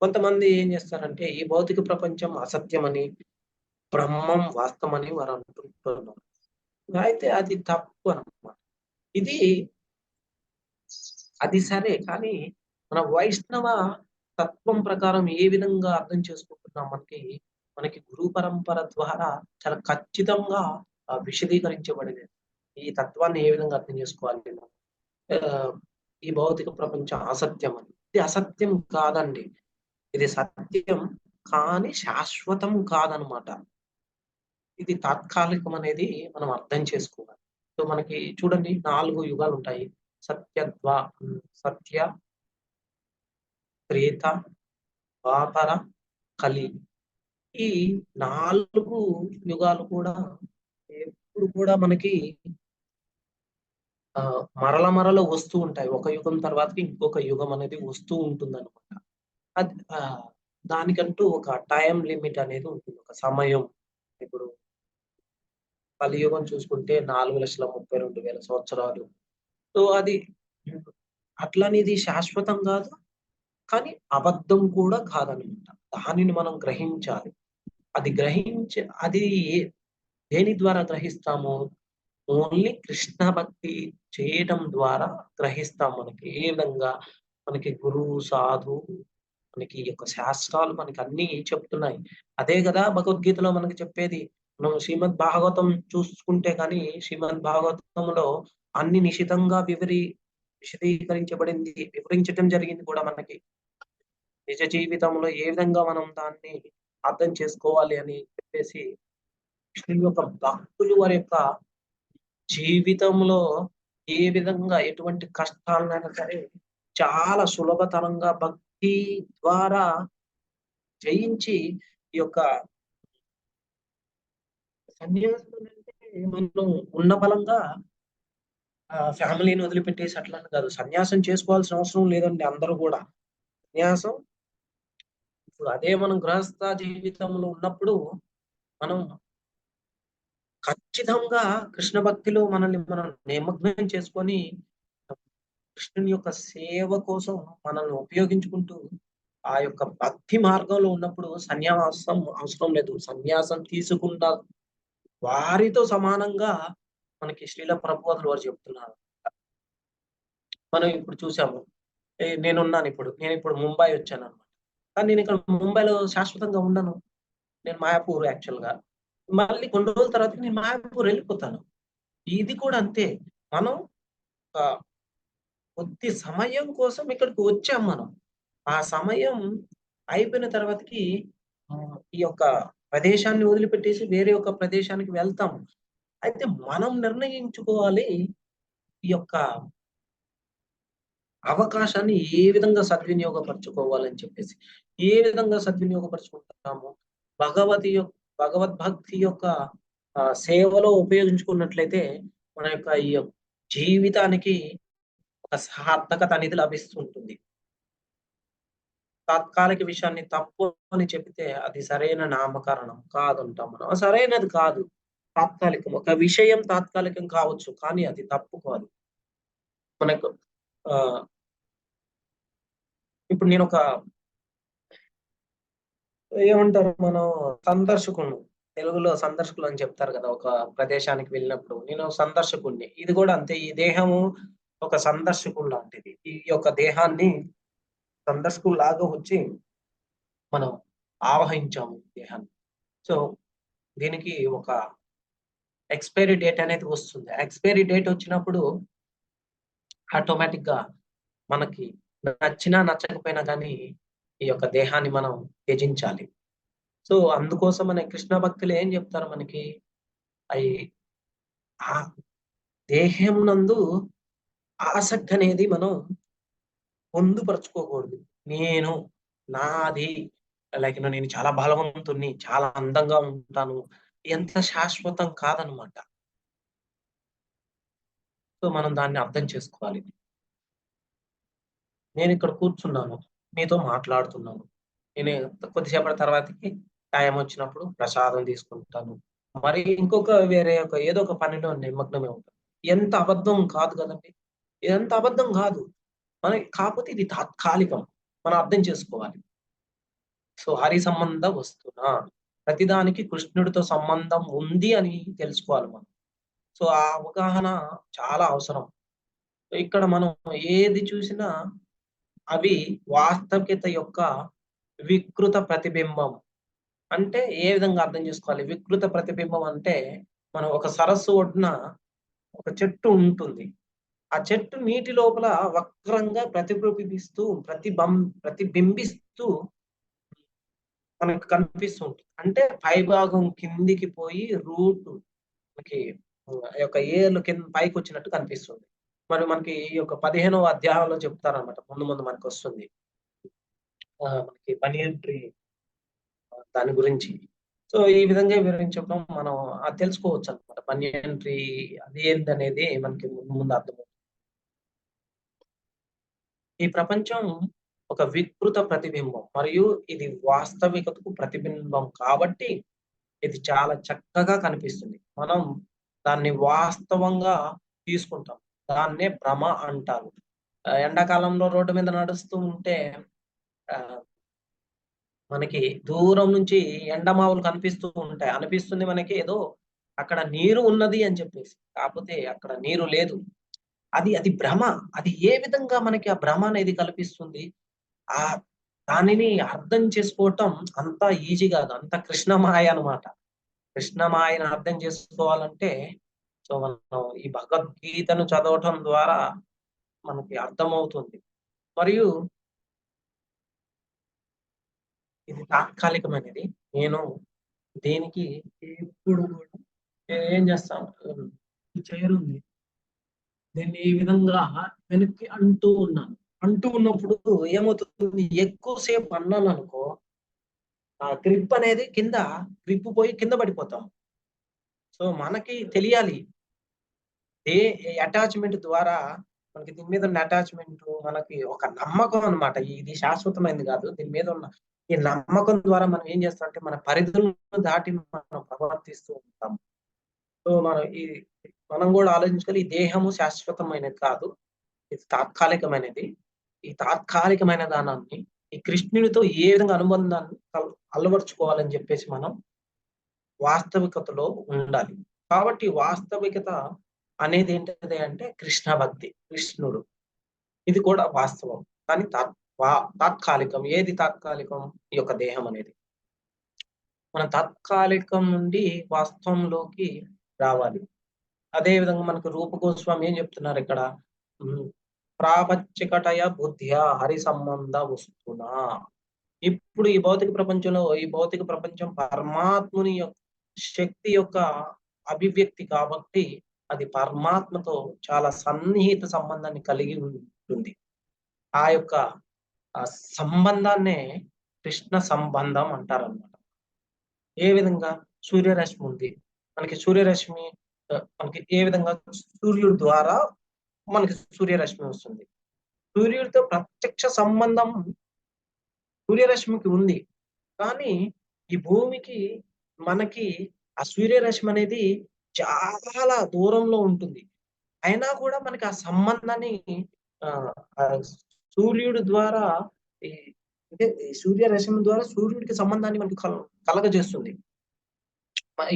కొంతమంది ఏం చేస్తారంటే ఈ భౌతిక ప్రపంచం అసత్యమని, బ్రహ్మం వాస్తవమని వారు అనుకుంటున్నారు. అయితే అది తప్పు అన్నమాట. అది సరే, కానీ మన వైష్ణవ తత్వం ప్రకారం ఏ విధంగా అర్థం చేసుకుంటున్నాం మనకి గురు పరంపర ద్వారా చాలా ఖచ్చితంగా విశదీకరించబడింది. ఈ తత్వాన్ని ఏ విధంగా అర్థం చేసుకోవాలి, ఈ భౌతిక ప్రపంచం అసత్యం అని. ఇది అసత్యం కాదండి, ఇది సత్యం కానీ శాశ్వతం కాదనమాట. ఇది తాత్కాలికం అనేది మనం అర్థం చేసుకోవాలి. సో మనకి చూడండి 4 యుగాలు ఉంటాయి. సత్య, త్రేత, ద్వాపర, కలి. ఈ 4 యుగాలు కూడా ఎప్పుడు కూడా మనకి మరల వస్తూ ఉంటాయి. ఒక యుగం తర్వాతకి ఇంకొక యుగం అనేది వస్తూ ఉంటుంది అనమాట. అది దానికంటూ ఒక టైం లిమిట్ అనేది ఉంటుంది, ఒక సమయం. ఇప్పుడు కలియుగం చూసుకుంటే 4,32,000 సంవత్సరాలు. సో అది అట్లనేది శాశ్వతం కాదు, కానీ అబద్ధం కూడా కాదనమాట. దానిని మనం గ్రహించాలి. అది దేని ద్వారా గ్రహిస్తాము? ఓన్లీ కృష్ణ భక్తి చేయటం ద్వారా గ్రహిస్తాం. మనకి ఏ విధంగా మనకి గురువు, సాధు, మనకి ఈ యొక్క శాస్త్రాలు మనకి అన్ని చెప్తున్నాయి. అదే కదా భగవద్గీతలో మనకి చెప్పేది. మనం శ్రీమద్ భాగవతం చూసుకుంటే కానీ శ్రీమద్ భాగవతంలో అన్ని నిశితంగా విశదీకరించబడింది, వివరించడం జరిగింది కూడా మనకి. నిజ జీవితంలో ఏ విధంగా మనం దాన్ని అర్థం చేసుకోవాలి అని చెప్పేసి కృష్ణుని యొక్క భక్తులు వారి యొక్క జీవితంలో ఏ విధంగా ఎటువంటి కష్టాలనైనా సరే చాలా సులభతరంగా భక్తి ద్వారా జయించి ఈ యొక్క సన్యాసం అంటే మనం ఉన్న బలంగా ఫ్యామిలీని వదిలిపెట్టేసి అట్లా కాదు. సన్యాసం చేసుకోవాల్సిన అవసరం లేదండి అందరూ కూడా. సన్యాసం ఇప్పుడు అదే మనం గృహస్థ జీవితంలో ఉన్నప్పుడు మనం ఖచ్చితంగా కృష్ణ భక్తిలో మనల్ని మనం నిమగ్నం చేసుకొని కృష్ణుని యొక్క సేవ కోసం మనల్ని ఉపయోగించుకుంటూ ఆ యొక్క భక్తి మార్గంలో ఉన్నప్పుడు సన్యాసం అవసరం లేదు. సన్యాసం తీసుకున్న వారితో సమానంగా మనకి శ్రీల ప్రభుపాదులు వారు చెప్తున్నారు. మనం ఇప్పుడు చూసాము, నేను ఇప్పుడు ముంబై వచ్చాను అనమాట. కానీ నేను ఇక్కడ ముంబైలో శాశ్వతంగా ఉండను. నేను మాయాపూర్ యాక్చువల్గా. మళ్ళీ కొన్ని రోజుల తర్వాత నేను మాయాపూర్ వెళ్ళిపోతాను. ఇది కూడా అంతే. మనం కొద్ది సమయం కోసం ఇక్కడికి వచ్చాం మనం. ఆ సమయం అయిపోయిన తర్వాతకి ఈ యొక్క ప్రదేశాన్ని వదిలిపెట్టేసి వేరే ఒక ప్రదేశానికి వెళ్తాం. అయితే మనం నిర్ణయించుకోవాలి ఈ యొక్క అవకాశాన్ని ఏ విధంగా సద్వినియోగపరచుకోవాలని చెప్పేసి. ఏ విధంగా సద్వినియోగపరచుకుంటాము? భగవద్భక్తి యొక్క సేవలో ఉపయోగించుకున్నట్లయితే మన యొక్క ఈ జీవితానికి ఒక సార్థకత అనేది లభిస్తుంటుంది. తాత్కాలిక విషయాన్ని తప్పు అని చెప్తే అది సరైన నామకరణం కాదంటాం మనం. సరైనది కాదు. తాత్కాలికం, ఒక విషయం తాత్కాలికం కావచ్చు, కానీ అది తప్పు కాదు. మనకు ఇప్పుడు నేను ఒక ఏమంటారు, మనం సందర్శకుడు, తెలుగులో సందర్శకులు అని చెప్తారు కదా, ఒక ప్రదేశానికి వెళ్ళినప్పుడు నేను సందర్శకుడిని. ఇది కూడా అంతే. ఈ దేహము ఒక సందర్శకుడు లాంటిది. ఈ యొక్క దేహాన్ని సందర్శకుడు లాగా వచ్చి మనం ఆవహించాము దేహాన్ని. సో దీనికి ఒక ఎక్స్పైరీ డేట్ అనేది వస్తుంది. ఎక్స్పైరీ డేట్ వచ్చినప్పుడు ఆటోమేటిక్ గా మనకి నచ్చినా నచ్చకపోయినా కానీ ఈ యొక్క దేహాన్ని మనం త్యజించాలి. సో అందుకోసం మన కృష్ణ భక్తులు ఏం చెప్తారు మనకి, ఆ దేహం నందు ఆసక్తి అనేది మనం పొందుపరచుకోకూడదు. నేను, నాది, నేను చాలా బలవంతుణ్ణి, చాలా అందంగా ఉంటాను, ఎంత శాశ్వతం కాదనమాట. సో మనం దాన్ని అర్థం చేసుకోవాలి. నేను ఇక్కడ కూర్చున్నాను, మీతో మాట్లాడుతున్నాను. నేను కొద్దిసేపటి తర్వాతకి టైం వచ్చినప్పుడు ప్రసాదం తీసుకుంటాను. మరి ఇంకొక వేరే ఏదో ఒక పనిలో నిమగ్నమే ఉంటాను. ఎంత అబద్ధం కాదు కదండి. ఎంత అబద్ధం కాదు. కాకపోతే ఇది తాత్కాలికం. మనం అర్థం చేసుకోవాలి. సో హరి సంబంధ వస్తున్నా, ప్రతిదానికి కృష్ణుడితో సంబంధం ఉంది అని తెలుసుకోవాలి మనం. సో ఆ అవగాహన చాలా అవసరం. ఇక్కడ మనం ఏది చూసినా అవి వాస్తవికత యొక్క వికృత ప్రతిబింబం. అంటే ఏ విధంగా అర్థం చేసుకోవాలి? వికృత ప్రతిబింబం అంటే మనం ఒక సరస్సు ఒడ్డున ఒక చెట్టు ఉంటుంది. ఆ చెట్టు నీటి లోపల వక్రంగా ప్రతిబింబిస్తూ మనకు కనిపిస్తూ ఉంటుంది. అంటే పైభాగం కిందికి పోయి రూట్ మనకి యొక్క ఏర్లు కింద పైకి వచ్చినట్టు కనిపిస్తుంది. మరి మనకి ఈ యొక్క 15వ అధ్యాయంలో చెప్తారనమాట. ముందు మనకు వస్తుంది మనకి బనియన్ ట్రీ దాని గురించి. సో ఈ విధంగా వివరించడం మనం అది తెలుసుకోవచ్చు అనమాట. బనియన్ ట్రీ అది ఏంటనేది మనకి ముందు అర్థమవుతుంది. ఈ ప్రపంచం ఒక వికృత ప్రతిబింబం మరియు ఇది వాస్తవికతకు ప్రతిబింబం కాబట్టి ఇది చాలా చక్కగా కనిపిస్తుంది. మనం దాన్ని వాస్తవంగా తీసుకుంటాం. దాన్నే భ్రమ అంటారు. ఎండాకాలంలో రోడ్డు మీద నడుస్తూ ఉంటే మనకి దూరం నుంచి ఎండమావులు కనిపిస్తూ ఉంటాయి. అనిపిస్తుంది మనకి ఏదో అక్కడ నీరు ఉన్నది అని చెప్పేసి. కాకపోతే అక్కడ నీరు లేదు. అది భ్రమ. అది ఏ విధంగా మనకి ఆ భ్రమ అనేది కల్పిస్తుంది? ఆ దానిని అర్థం చేసుకోవటం అంత ఈజీ కాదు. అంత కృష్ణమాయ అనమాట. కృష్ణమాయను అర్థం చేసుకోవాలంటే సో మనం ఈ భగవద్గీతను చదవటం ద్వారా మనకి అర్థమవుతుంది. మరియు ఇది తాత్కాలికమైనది. నేను దేనికి ఎప్పుడు కూడా ఏం చేస్తాం, ఈ చైర్ ఉంది, దీన్ని ఈ విధంగా వెనక్కి అంటూ ఉన్నప్పుడు ఏమవుతుంది, ఎక్కువసేపు అన్నాను అనుకో ఆ గ్రిప్ అనేది గ్రిప్ పోయి కింద పడిపోతాం. సో మనకి తెలియాలి ఏ అటాచ్మెంట్ ద్వారా మనకి దీని మీద ఉన్న అటాచ్మెంట్ మనకి ఒక నమ్మకం అనమాట. ఇది శాశ్వతమైనది కాదు. దీని మీద ఉన్న ఈ నమ్మకం ద్వారా మనం ఏం చేస్తాం అంటే మన పరిధులను దాటి మనం ప్రవర్తిస్తూ ఉంటాం. సో మనం కూడా ఆలోచించుకోవాలి. ఈ దేహము శాశ్వతమైనది కాదు, ఇది తాత్కాలికమైనది. ఈ తాత్కాలికమైన దానాన్ని ఈ కృష్ణుడితో ఏ విధంగా అనుబంధాన్ని అలవర్చుకోవాలని చెప్పేసి మనం వాస్తవికతలో ఉండాలి. కాబట్టి వాస్తవికత అనేది ఏంటది అంటే కృష్ణ భక్తి, కృష్ణుడు. ఇది కూడా వాస్తవం. కానీ తాత్కాలికం. ఏది తాత్కాలికం? ఈ యొక్క దేహం అనేది. మన తాత్కాలికం నుండి వాస్తవంలోకి రావాలి. అదే విధంగా మనకు రూప గోస్వామి ఏం చెప్తున్నారు ఇక్కడ? ప్రాపంచికటయ బుద్ధ్యా హరి సంబంధ వస్తునా. ఇప్పుడు ఈ భౌతిక ప్రపంచం పరమాత్ముని శక్తి యొక్క అభివ్యక్తి కాబట్టి అది పరమాత్మతో చాలా సన్నిహిత సంబంధాన్ని కలిగి ఉంటుంది. ఆ యొక్క సంబంధాన్నే కృష్ణ సంబంధం అంటారన్నమాట. ఏ విధంగా? సూర్యరశ్మి ఉంది. మనకి సూర్యరశ్మి మనకి ఏ విధంగా? సూర్యుడి ద్వారా మనకి సూర్యరశ్మి వస్తుంది. సూర్యుడితో ప్రత్యక్ష సంబంధం సూర్యరశ్మికి ఉంది. కానీ ఈ భూమికి మనకి ఆ సూర్యరశ్మి అనేది చాలా దూరంలో ఉంటుంది. అయినా కూడా మనకి ఆ సంబంధాన్ని సూర్యుడి ద్వారా సూర్యరశ్మి ద్వారా సూర్యుడికి సంబంధాన్ని మనకి కలగజేస్తుంది.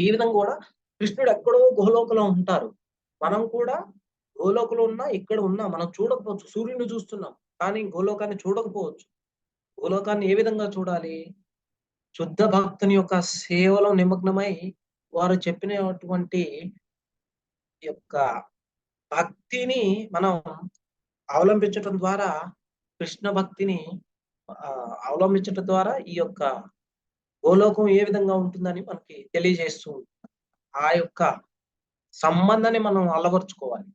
ఈ విధంగా కూడా కృష్ణుడు ఎక్కడో గోలోకంలో ఉంటారు. మనం కూడా గోలోకంలో ఉన్నా ఇక్కడ ఉన్నా మనం చూడకపోవచ్చు. సూర్యుడిని చూస్తున్నాం కానీ గోలోకాన్ని చూడకపోవచ్చు. గోలోకాన్ని ఏ విధంగా చూడాలి? శుద్ధ భక్తుని యొక్క సేవలో నిమగ్నమై వారు చెప్పినటువంటి యొక్క భక్తిని మనం అవలంబించటం ద్వారా, కృష్ణ భక్తిని అవలంబించటం ద్వారా ఈ యొక్క గోలోకం ఏ విధంగా ఉంటుందని మనకి తెలియజేస్తూ ఉంటుంది. ఆ యొక్క సంబంధాన్ని మనం అలవర్చుకోవాలి.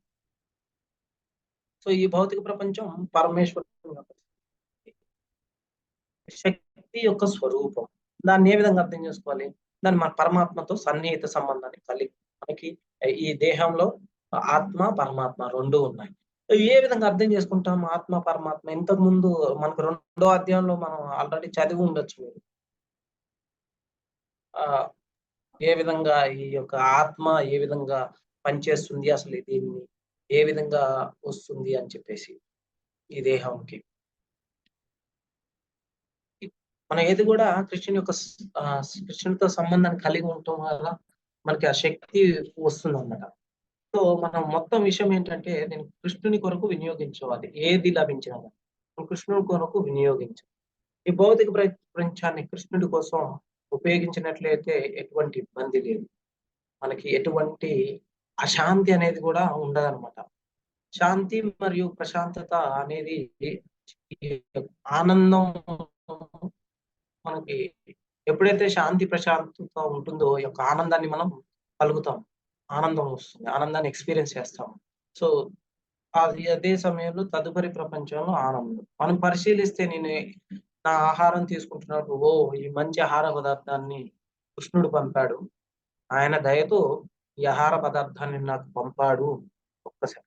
సో ఈ భౌతిక ప్రపంచం పరమేశ్వరుని శక్తి యొక్క స్వరూపం. దాన్ని ఏ విధంగా అర్థం చేసుకోవాలి? దాన్ని మన పరమాత్మతో సన్నిహిత సంబంధాన్ని కలిగి మనకి ఈ దేహంలో ఆత్మ పరమాత్మ రెండు ఉన్నాయి. ఏ విధంగా అర్థం చేసుకుంటాం ఆత్మ పరమాత్మ? ఇంతకు ముందు మనకు 2వ అధ్యాయంలో మనం ఆల్రెడీ చదివి ఉండొచ్చు మీరు. ఆ ఏ విధంగా ఈ యొక్క ఆత్మ ఏ విధంగా పనిచేస్తుంది, అసలు దీన్ని ఏ విధంగా వస్తుంది అని చెప్పేసి ఈ దేహంకి. మనం ఏది కూడా కృష్ణునితో సంబంధాన్ని కలిగి ఉండటం వల్ల మనకి ఆ శక్తి వస్తుందన్నమాట. సో మనం మొత్తం విషయం ఏంటంటే, నేను కృష్ణుని కొరకు వినియోగించుకోవాలి. ఏది లభించినా గాని. కృష్ణుని కొరకు వినియోగించాలి. ఈ భౌతిక ప్రపంచాన్ని కృష్ణుడి కోసం ఉపయోగించినట్లయితే ఎటువంటి ఇబ్బంది లేదు. మనకి ఎటువంటి అశాంతి అనేది కూడా ఉండదన్నమాట. శాంతి మరియు ప్రశాంతత అనేది ఆనందం మనకి ఎప్పుడైతే శాంతి ప్రశాంతత ఉంటుందో ఈ యొక్క ఆనందాన్ని మనం కలుగుతాం. ఆనందం వస్తుంది. ఆనందాన్ని ఎక్స్‌పీరియన్స్ చేస్తాం. సో అదే సమయంలో తదుపరి ప్రపంచంలో ఆనందం. మనం పరిశీలిస్తే నేను నా ఆహారం తీసుకుంటున్నప్పుడు ఈ మంచి ఆహార పదార్థాన్ని కృష్ణుడు పంపాడు. ఆయన దయతో ఈ ఆహార పదార్థాన్ని నాకు పంపాడు. ఒక్క సెకండ్.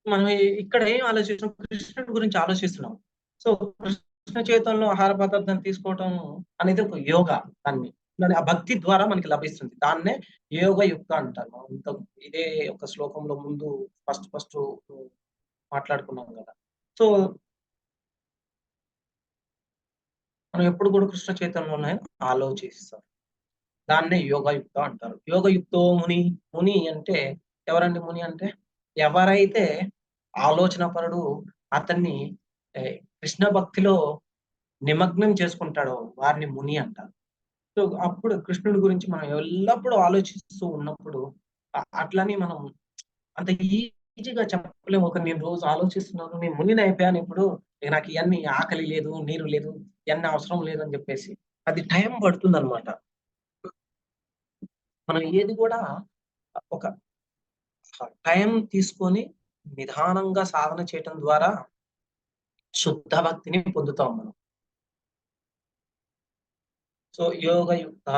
మనం ఇక్కడ ఏం ఆలోచిస్తున్నాం? కృష్ణుడి గురించి ఆలోచిస్తున్నాం. సో కృష్ణ చైతన్యంలో ఆహార పదార్థం తీసుకోవటం అనేది ఒక యోగా. దాన్ని ఆ భక్తి ద్వారా మనకి లభిస్తుంది. దాన్నే యోగ యుక్త అంటారు. మనం ఇదే ఒక శ్లోకంలో ముందు ఫస్ట్ మాట్లాడుకున్నాం కదా. సో మనం ఎప్పుడు కూడా కృష్ణ చైతన్యంలోనే ఆలోచిస్తాం. దాన్నే యోగయుక్త అంటారు. యోగయుక్తో ముని. ముని అంటే ఎవరండి? ముని అంటే ఎవరైతే ఆలోచన పరుడు అతన్ని కృష్ణ భక్తిలో నిమగ్నం చేసుకుంటాడో వారిని ముని అంటారు. సో అప్పుడు కృష్ణుడి గురించి మనం ఎల్లప్పుడూ ఆలోచిస్తూ ఉన్నప్పుడు అట్లని మనం అంత ఈజీగా చెప్పలేము. నేను రోజు ఆలోచిస్తున్నాను, నేను మునిని అయిపోయాను, ఇప్పుడు నాకు ఇవన్నీ ఆకలి లేదు, నీరు లేదు, ఇవన్నీ అవసరం లేదు అని చెప్పేసి అది టైం పడుతుంది అనమాట. మనం ఏది కూడా ఒక టైం తీసుకొని నిదానంగా సాధన చేయటం ద్వారా శుద్ధ భక్తిని పొందుతాం మనం. సో యోగయుక్త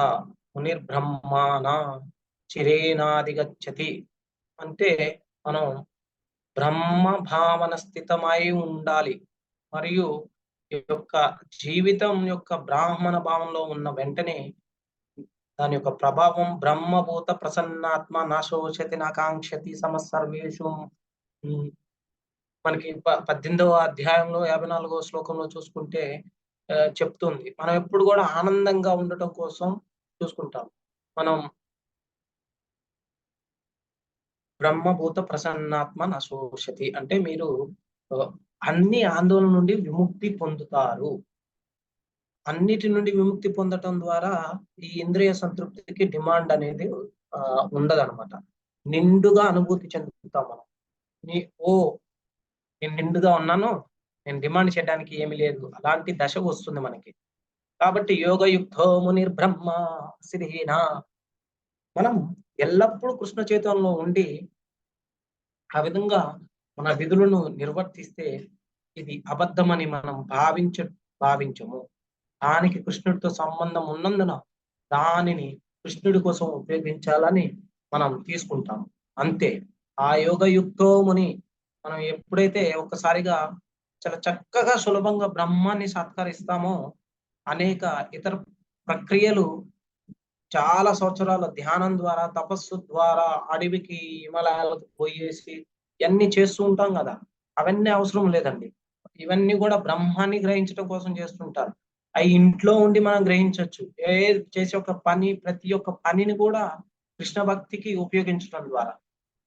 మునిర్బ్రహ్మాణ చిరేనాదిగచ్చతి అంటే మనం బ్రహ్మ భావన స్థితమై ఉండాలి. మరియు ఈ యొక్క జీవితం యొక్క బ్రాహ్మణ భావంలో ఉన్న వెంటనే దాని యొక్క ప్రభావం బ్రహ్మభూత ప్రసన్నాత్మ నాశోచతి నాకాంక్షతి సమసర్వేషు. మనకి 18వ అధ్యాయంలో 54వ శ్లోకంలో చూసుకుంటే చెప్తుంది. మనం ఎప్పుడు కూడా ఆనందంగా ఉండటం కోసం చూసుకుంటాం. మనం బ్రహ్మభూత ప్రసన్నాత్మ నశోషతి అంటే మీరు అన్ని ఆందోళన నుండి విముక్తి పొందుతారు. అన్నిటి నుండి విముక్తి పొందటం ద్వారా ఈ ఇంద్రియ సంతృప్తికి డిమాండ్ అనేది ఉండదన్నమాట. నిండుగా అనుభూతి చెందుతాం మనం. నేను నిండుగా ఉన్నాను, నేను డిమాండ్ చేయడానికి ఏమి లేదు, అలాంటి దశ వస్తుంది మనకి. కాబట్టి యోగయుక్తో మునిర్బ్రహ్మ శ్రీహీన. మనం ఎల్లప్పుడూ కృష్ణ చైతన్యంలో ఉండి ఆ విధంగా మన విధులను నిర్వర్తిస్తే ఇది అబద్ధమని మనం భావించము. దానికి కృష్ణుడితో సంబంధం ఉన్నందున దానిని కృష్ణుడి కోసం ఉపయోగించాలని మనం తీసుకుంటాం. అంతే. ఆ యోగయుక్తో ముని మనం ఎప్పుడైతే ఒక్కసారిగా చాలా చక్కగా సులభంగా బ్రహ్మాన్ని సత్కరిస్తామో అనేక ఇతర ప్రక్రియలు చాలా సంవత్సరాల ధ్యానం ద్వారా తపస్సు ద్వారా అడవికి హిమాలయాలకు పోయేసి ఇవన్నీ చేస్తూ ఉంటాం కదా. అవన్నీ అవసరం లేదండి. ఇవన్నీ కూడా బ్రహ్మాన్ని గ్రహించడం కోసం చేస్తుంటారు. అవి ఇంట్లో ఉండి మనం గ్రహించవచ్చు. చేసే ఒక పని ప్రతి ఒక్క పనిని కూడా కృష్ణ భక్తికి ఉపయోగించడం ద్వారా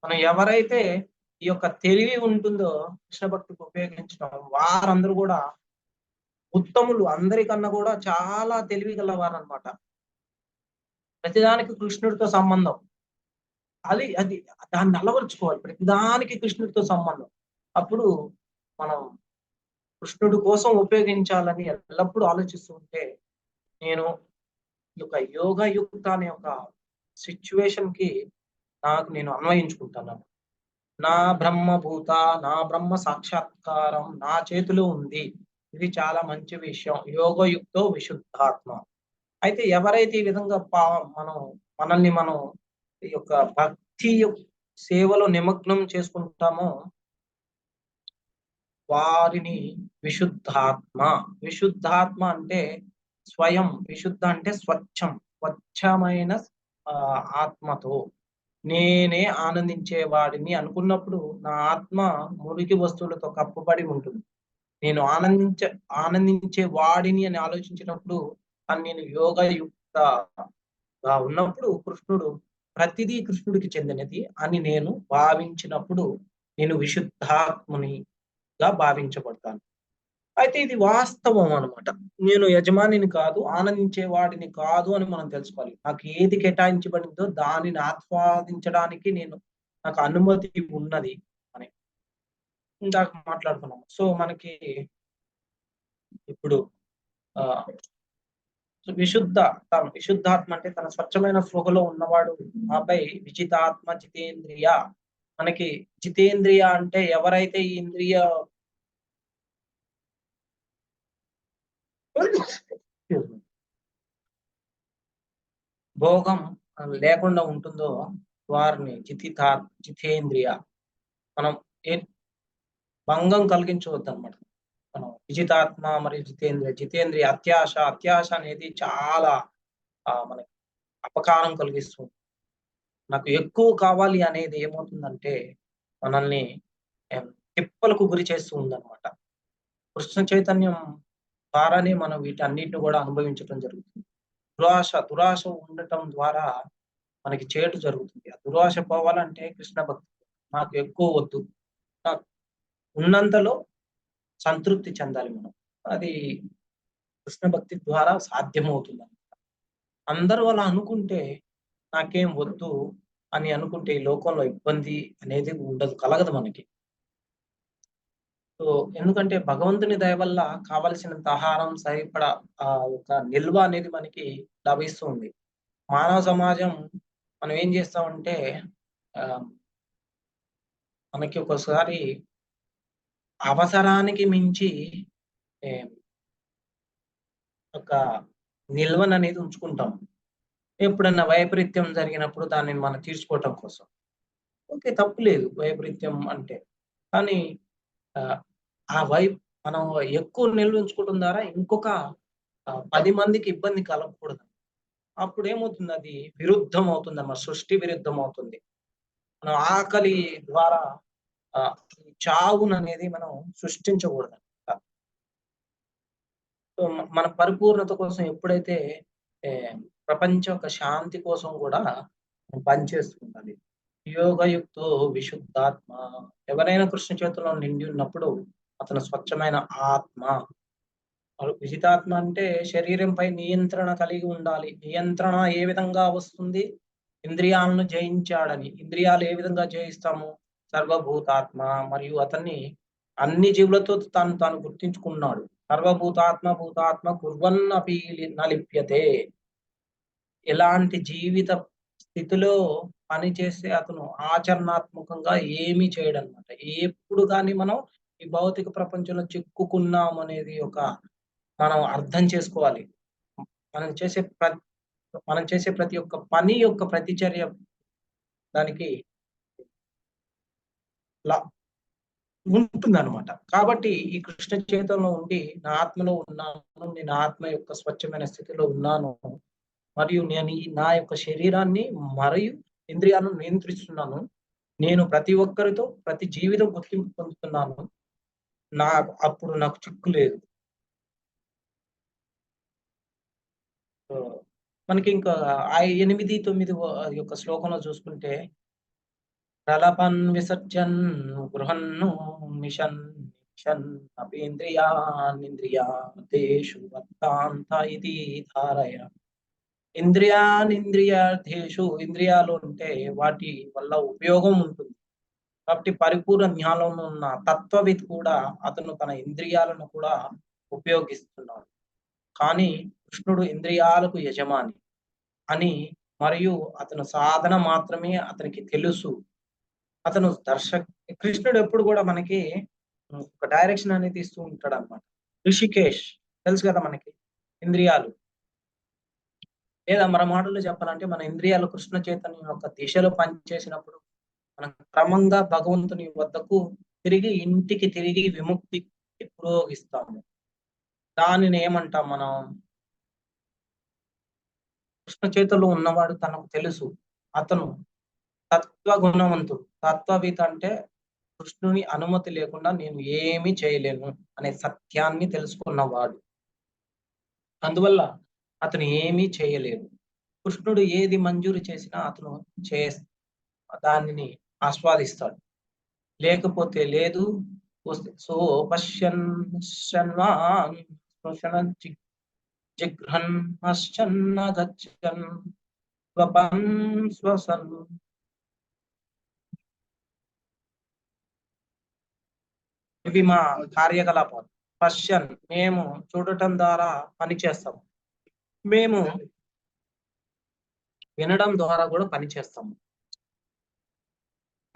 మనం ఎవరైతే ఈ యొక్క తెలివి ఉంటుందో కృష్ణ భక్తికి ఉపయోగించడం వారందరూ కూడా ఉత్తములు. అందరికన్నా కూడా చాలా తెలివి గలవారు అనమాట. ప్రతిదానికి కృష్ణుడితో సంబంధం. అది దాన్ని అలవరుచుకోవాలి. ప్రతిదానికి కృష్ణుడితో సంబంధం. అప్పుడు మనం కృష్ణుడి కోసం ఉపయోగించాలని ఎల్లప్పుడూ ఆలోచిస్తూ ఉంటే నేను ఈ యొక్క యోగయుక్త అనే ఒక సిచ్యువేషన్ కి నేను అన్వయించుకుంటాను. నా బ్రహ్మభూత, నా బ్రహ్మ సాక్షాత్కారం నా చేతిలో ఉంది. ఇది చాలా మంచి విషయం. యోగయుక్తో విశుద్ధాత్మ. అయితే ఎవరైతే ఈ విధంగా మనల్ని మనం ఈ యొక్క భక్తి సేవలో నిమగ్నం చేసుకుంటామో వారిని విశుద్ధాత్మ అంటే స్వయం, విశుద్ధ అంటే స్వచ్ఛమైన ఆత్మతో నేనే ఆనందించేవాడిని అనుకున్నప్పుడు నా ఆత్మ మురికి వస్తువులతో కప్పుబడి ఉంటుంది. నేను ఆనందించే వాడిని అని ఆలోచించినప్పుడు నేను యోగయుక్తగా ఉన్నప్పుడు ప్రతిదీ కృష్ణుడికి చెందినది అని నేను భావించినప్పుడు నేను విశుద్ధాత్మునిగా భావించబడతాను. అయితే ఇది వాస్తవం అన్నమాట. నేను యజమానిని కాదు, ఆనందించే వాడిని కాదు అని మనం తెలుసుకోవాలి. నాకు ఏది కేటాయించబడిందో దానిని ఆస్వాదించడానికి నాకు అనుమతి ఉన్నది అని ఇందాక మాట్లాడుకున్నాము. సో మనకి ఇప్పుడు విశుద్ధాత్మ అంటే తన స్వచ్ఛమైన స్పృహలో ఉన్నవాడు. ఆపై విజితాత్మ, జితేంద్రియ. మనకి జితేంద్రియ అంటే ఎవరైతే ఈ ఇంద్రియ భోగం లేకుండా ఉంటుందో వారిని జితేంద్రియ మనం భంగం కలిగించవద్దు అనమాట. మనం విజితాత్మ మరియు జితేంద్రియ అత్యాశ అనేది చాలా మనకి అపకారం కలిగిస్తుంది. నాకు ఎక్కువ కావాలి అనేది ఏమవుతుందంటే మనల్ని తిప్పలకు గురి చేస్తూ ఉందన్నమాట. కృష్ణ చైతన్యం ద్వారానే మనం వీటన్నిటిని కూడా అనుభవించడం జరుగుతుంది. దురాశ ఉండటం ద్వారా మనకి చేటు జరుగుతుంది. ఆ దురాశ పోవాలంటే కృష్ణ భక్తి. నాకు ఎక్కువ వద్దు, నాకు ఉన్నంతలో సంతృప్తి చెందాలి మనం. అది కృష్ణ భక్తి ద్వారా సాధ్యమవుతుంది అన్నమాట. అందరూ అలా అనుకుంటే నాకేం వద్దు అని అనుకుంటే ఈ లోకంలో ఇబ్బంది అనేది కలగదు మనకి. సో ఎందుకంటే భగవంతుని దయ వల్ల కావలసినంత ఆహారం సరిపడా ఒక నిల్వ అనేది మనకి లభిస్తుంది. మానవ సమాజం మనం ఏం చేస్తామంటే మనకి ఒకసారి అవసరానికి మించి ఒక నిల్వను అనేది ఉంచుకుంటాం. ఎప్పుడన్నా వైపరీత్యం జరిగినప్పుడు దానిని మనం తీర్చుకోవటం కోసం. ఓకే, తప్పు లేదు వైపరీత్యం అంటే. కానీ మనం ఎక్కువ నిల్వ ఉంచుకోవడం ద్వారా ఇంకొక 10 మందికి ఇబ్బంది కలగకూడదు. అప్పుడు ఏమవుతుంది, అది విరుద్ధం అవుతుంది అన్నమాట, సృష్టి విరుద్ధం అవుతుంది. మనం ఆకలి ద్వారా చావును అనేది మనం సృష్టించకూడదు. సో మన పరిపూర్ణత కోసం ఎప్పుడైతే ప్రపంచ యొక్క శాంతి కోసం కూడా పనిచేస్తుండాలి. యోగయుక్తో విశుద్ధాత్మ. ఎవరైనా కృష్ణ చేతుల్లో నిండి ఉన్నప్పుడు అతను స్వచ్ఛమైన ఆత్మ. విజితాత్మ అంటే శరీరంపై నియంత్రణ కలిగి ఉండాలి. నియంత్రణ ఏ విధంగా వస్తుంది? ఇంద్రియాలను జయించాడని. ఇంద్రియాలు ఏ విధంగా జయిస్తాము? సర్వభూతాత్మ. మరియు అతన్ని అన్ని జీవులతో తాను గుర్తించుకున్నాడు. భూతాత్మ కుర్వన్నపి నలిప్యతే. ఎలాంటి జీవిత స్థితిలో పనిచేస్తే అతను ఆచరణాత్మకంగా ఏమీ చేయడన్నమాట. ఎప్పుడు కానీ మనం ఈ భౌతిక ప్రపంచంలో చిక్కుకున్నాం అనేది మనం అర్థం చేసుకోవాలి. మనం చేసే ప్రతి ఒక్క పని యొక్క ప్రతిచర్య దానికి ఉంటుందన్నమాట. కాబట్టి ఈ కృష్ణ చైతన్యంలో ఉండి నా ఆత్మలో ఉన్నాను, నేను ఆత్మ యొక్క స్వచ్ఛమైన స్థితిలో ఉన్నాను, మరియు నేను నా యొక్క శరీరాన్ని మరియు ఇంద్రియాలను నియంత్రిస్తున్నాను. నేను ప్రతి ఒక్కరితో ప్రతి జీవితం గుర్తింపు పొందుతున్నాను. అప్పుడు నాకు చిక్కు లేదు. మనకి ఇంకా 8-9 యొక్క శ్లోకంలో చూసుకుంటే ప్రలపన్ విసర్జన్ గృహన్ను మిషన్ అపేంద్రియానింద్రియార్థేషు వర్తాంత ఇది ధారయ. ఇంద్రియానింద్రియార్థేషు, ఇంద్రియాలు అంటే వాటి వల్ల ఉపయోగం ఉంటుంది. కాబట్టి పరిపూర్ణ జ్ఞానంలో ఉన్న తత్వవిత్ కూడా అతను తన ఇంద్రియాలను కూడా ఉపయోగిస్తున్నాడు. కానీ కృష్ణుడు ఇంద్రియాలకు యజమాని అని, మరియు అతను సాధన మాత్రమే అతనికి తెలుసు. అతను కృష్ణుడు ఎప్పుడు కూడా మనకి ఒక డైరెక్షన్ అనేది ఇస్తూ ఉంటాడు అనమాట. ఋషికేష్ తెలుసు కదా మనకి, ఇంద్రియాలు, లేదా మన మాటల్లో చెప్పాలంటే మన ఇంద్రియాలు కృష్ణ చైతన్యం యొక్క దిశలో పనిచేసినప్పుడు మనం క్రమంగా భగవంతుని వద్దకు ఇంటికి తిరిగి విముక్తి పురోగిస్తాము. దానిని ఏమంటాం మనం? కృష్ణ చేతుల్లో ఉన్నవాడు తనకు తెలుసు, అతను తత్వగుణవంతుడు. తత్వవిత్ అంటే కృష్ణుని అనుమతి లేకుండా నేను ఏమీ చేయలేను అనే సత్యాన్ని తెలుసుకున్నవాడు. అందువల్ల అతను ఏమీ చేయలేడు. కృష్ణుడు ఏది మంజూరు చేసినా అతను దానిని ఆస్వాదిస్తాడు, లేకపోతే లేదు. సో పశ్యన్ జిఘ్రన్ పశ్చన్న గచ్చన్ స్వపన్ స్వసన్. ఇవి మా కార్యకలాపాలు. పశ్చన్ మేము చూడటం ద్వారా పనిచేస్తాము, మేము వినడం ద్వారా కూడా పనిచేస్తాము,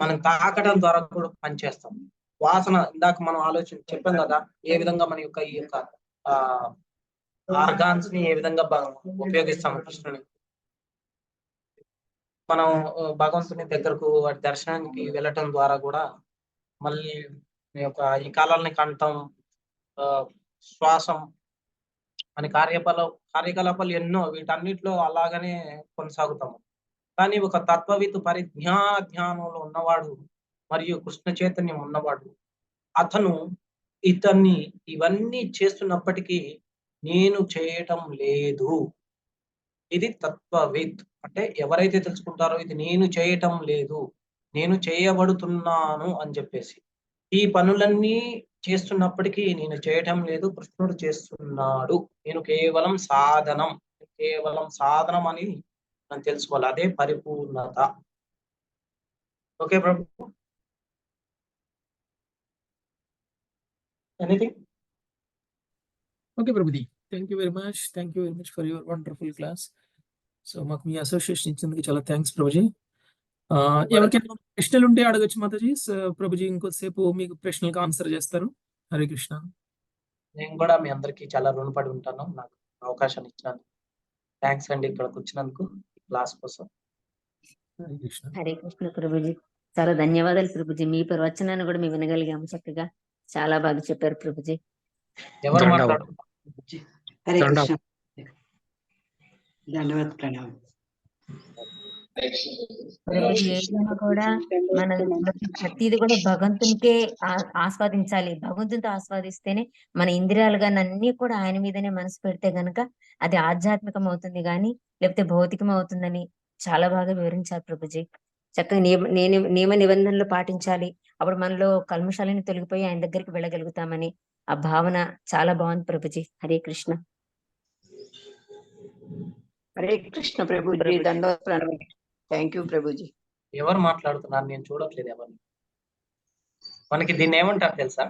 మనం తాకడం ద్వారా కూడా పనిచేస్తాము. వాసన ఇందాక మనం చెప్పాం కదా, ఏ విధంగా మన యొక్క ఈ యొక్క ఆర్గాన్స్ ని ఏ విధంగా ఉపయోగిస్తాము. కృష్ణుని మనం భగవంతుని దగ్గరకు వాటి దర్శనానికి వెళ్ళటం ద్వారా కూడా మళ్ళీ ఈ కాలాలని కంఠం, శ్వాసం అని కార్యకలాపాలు ఎన్నో, వీటన్నిటిలో అలాగనే కొనసాగుతాము. కానీ ఒక తత్వవిత్ ధ్యానంలో ఉన్నవాడు మరియు కృష్ణ చైతన్యం ఉన్నవాడు, అతను ఇతన్ని ఇవన్నీ చేస్తున్నప్పటికీ నేను చేయటం లేదు. ఇది తత్వవిత్ అంటే ఎవరైతే తెలుసుకుంటారో ఇది నేను చేయటం లేదు, నేను చేయబడుతున్నాను అని చెప్పేసి. ఈ పనులన్నీ చేస్తున్నప్పటికీ నేను చేయటం లేదు, కృష్ణుడు చేస్తున్నాడు. నేను కేవలం సాధనం అని మనం తెలుసుకోవాలి. అదే పరిపూర్ణత. Okay Prabhu, anything? Okay Prabhuji, thank you very much for your wonderful class. So మాకు మీ అసోసియేషన్ ఇచ్చినందుకు చాలా థ్యాంక్స్ ప్రభుజీ. ఎవరికైనా ప్రశ్నలు ఉంటే అడగచ్చు మాతాజీ. ప్రభుజీ ఇంకొద్దిసేపు మీకు ప్రశ్నలకు ఆన్సర్ చేస్తారు. హరే కృష్ణ. నేను కూడా మీ అందరికీ చాలా రుణపడి ఉంటాను, నాకు అవకాశాన్ని ఇచ్చినందుకు. థ్యాంక్స్ అండి ఇక్కడికి వచ్చినందుకు, క్లాస్ కోసం. హరే కృష్ణ. హరే కృష్ణ ప్రభుజీ, చాలా ధన్యవాదాలు ప్రభుజీ. మీ ప్రవచనాన్ని కూడా మేము వినగలిగాము చక్కగా. చాలా బాగా చెప్పారు ప్రభుజీ. ఎవరు మాట్లాడుతున్నారు? హరే కృష్ణ. దండవత్ ప్రణామం. ప్రభుజీ ఏదైనా కూడా మన ప్రతిది కూడా భగవంతునికే ఆస్వాదించాలి. భగవంతునితో ఆస్వాదిస్తేనే మన ఇంద్రియాలు కానీ అన్ని కూడా ఆయన మీదనే మనసు పెడితే గనక అది ఆధ్యాత్మికం అవుతుంది, కానీ లేకపోతే భౌతికం అవుతుందని చాలా బాగా వివరించారు ప్రభుజీ. చక్కగా నియమ నిబంధనలు పాటించాలి, అప్పుడు మనలో కల్మషాలని తొలగిపోయి ఆయన దగ్గరికి వెళ్ళగలుగుతామని ఆ భావన చాలా బాగుంది ప్రభుజీ. హరే కృష్ణ. హరే కృష్ణ ప్రభుజీ, దండవత్ ప్రణామం. Thank you Prabhuji. ఎవరు మాట్లాడుతున్నారు? నేను చూడట్లేదు ఎవరిని. మనకి దీన్ని ఏమంటారు తెలుసా?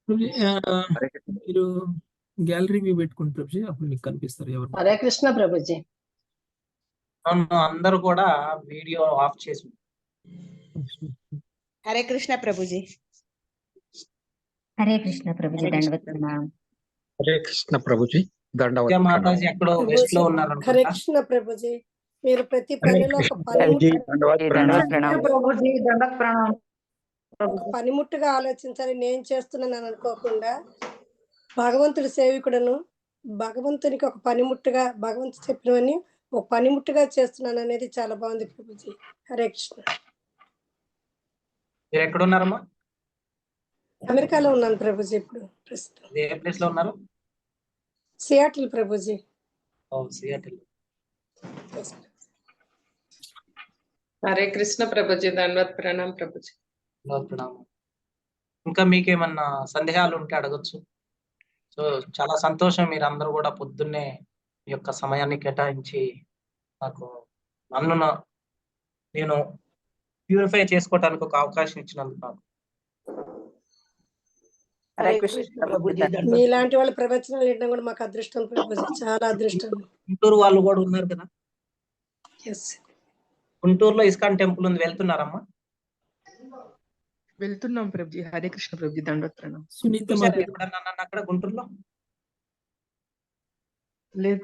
మీరు గ్యాలరీ వ్యూ పెట్టుకుంటారు ప్రభుజీ, అప్పుడు మీకు కనిపిస్తారు ఎవరు. హరే కృష్ణ ప్రభుజీ. అందరూ కూడా వీడియో ఆఫ్ చేసి. హరే కృష్ణ ప్రభుజీ. హరే కృష్ణ ప్రభుజీ, దండవత్ ప్రణామం. హరే కృష్ణ ప్రభుజీ, దండవత్ మాతాజీ ఎక్కడో వెస్ట్ లో ఉన్నారు. హరే కృష్ణ ప్రభుజీ, మీరు ప్రతి పనిలో ఒక పనిముట్టుగా ఆలోచించాలి. నేను చేస్తున్నాను అనుకోకుండా భగవంతుడి సేవకుడను, భగవంతునికి ఒక పనిముట్టుగా, భగవంతుడు చెప్పినవన్నీ ఒక పనిముట్టుగా చేస్తున్నాను అనేది చాలా బాగుంది ప్రభుజీ. హరే కృష్ణ. మీరు ఎక్కడ ఉన్నారమ్మా? అమెరికాలో ఉన్నాను ప్రభుజీ ఇప్పుడు. ఏ ప్లేస్ లో ఉన్నారు? సియాటిల్ ప్రభుజీ. సియాటిల్. హరే కృష్ణ ప్రభుజీ, దండవత్ ప్రణామం ప్రభుజీ. ప్రణామం. ఇంకా మీకేమన్నా సందేహాలు ఉంటే అడగచ్చు. సో చాలా సంతోషం, మీరు అందరూ కూడా పొద్దున్నే మీ యొక్క సమయాన్ని కేటాయించి నాకు నేను ప్యూరిఫై చేసుకోవడానికి ఒక అవకాశం ఇచ్చినందుకు నాకు. హరే కృష్ణ ప్రభుజీ మీలాంటి వాళ్ళ ప్రవచనాలు వినడం కూడా మాకు అదృష్టం ప్రభుజీ, చాలా అదృష్టం. గుంటూరు వాళ్ళు కూడా ఉన్నారు కదా, ఎస్. గుంటూరులో ఇస్కాన్ టెంపుల్ ఉంది, వెళ్తున్నారమ్మా? వెళ్తున్నాం ప్రభుజీ. హరే కృష్ణ ప్రభుజీ, దండోత్రణం. సునీత చూసారా మాతాజీ ఎప్పుడన్నా నన్ను అక్కడ గుంటూరులో? లేదు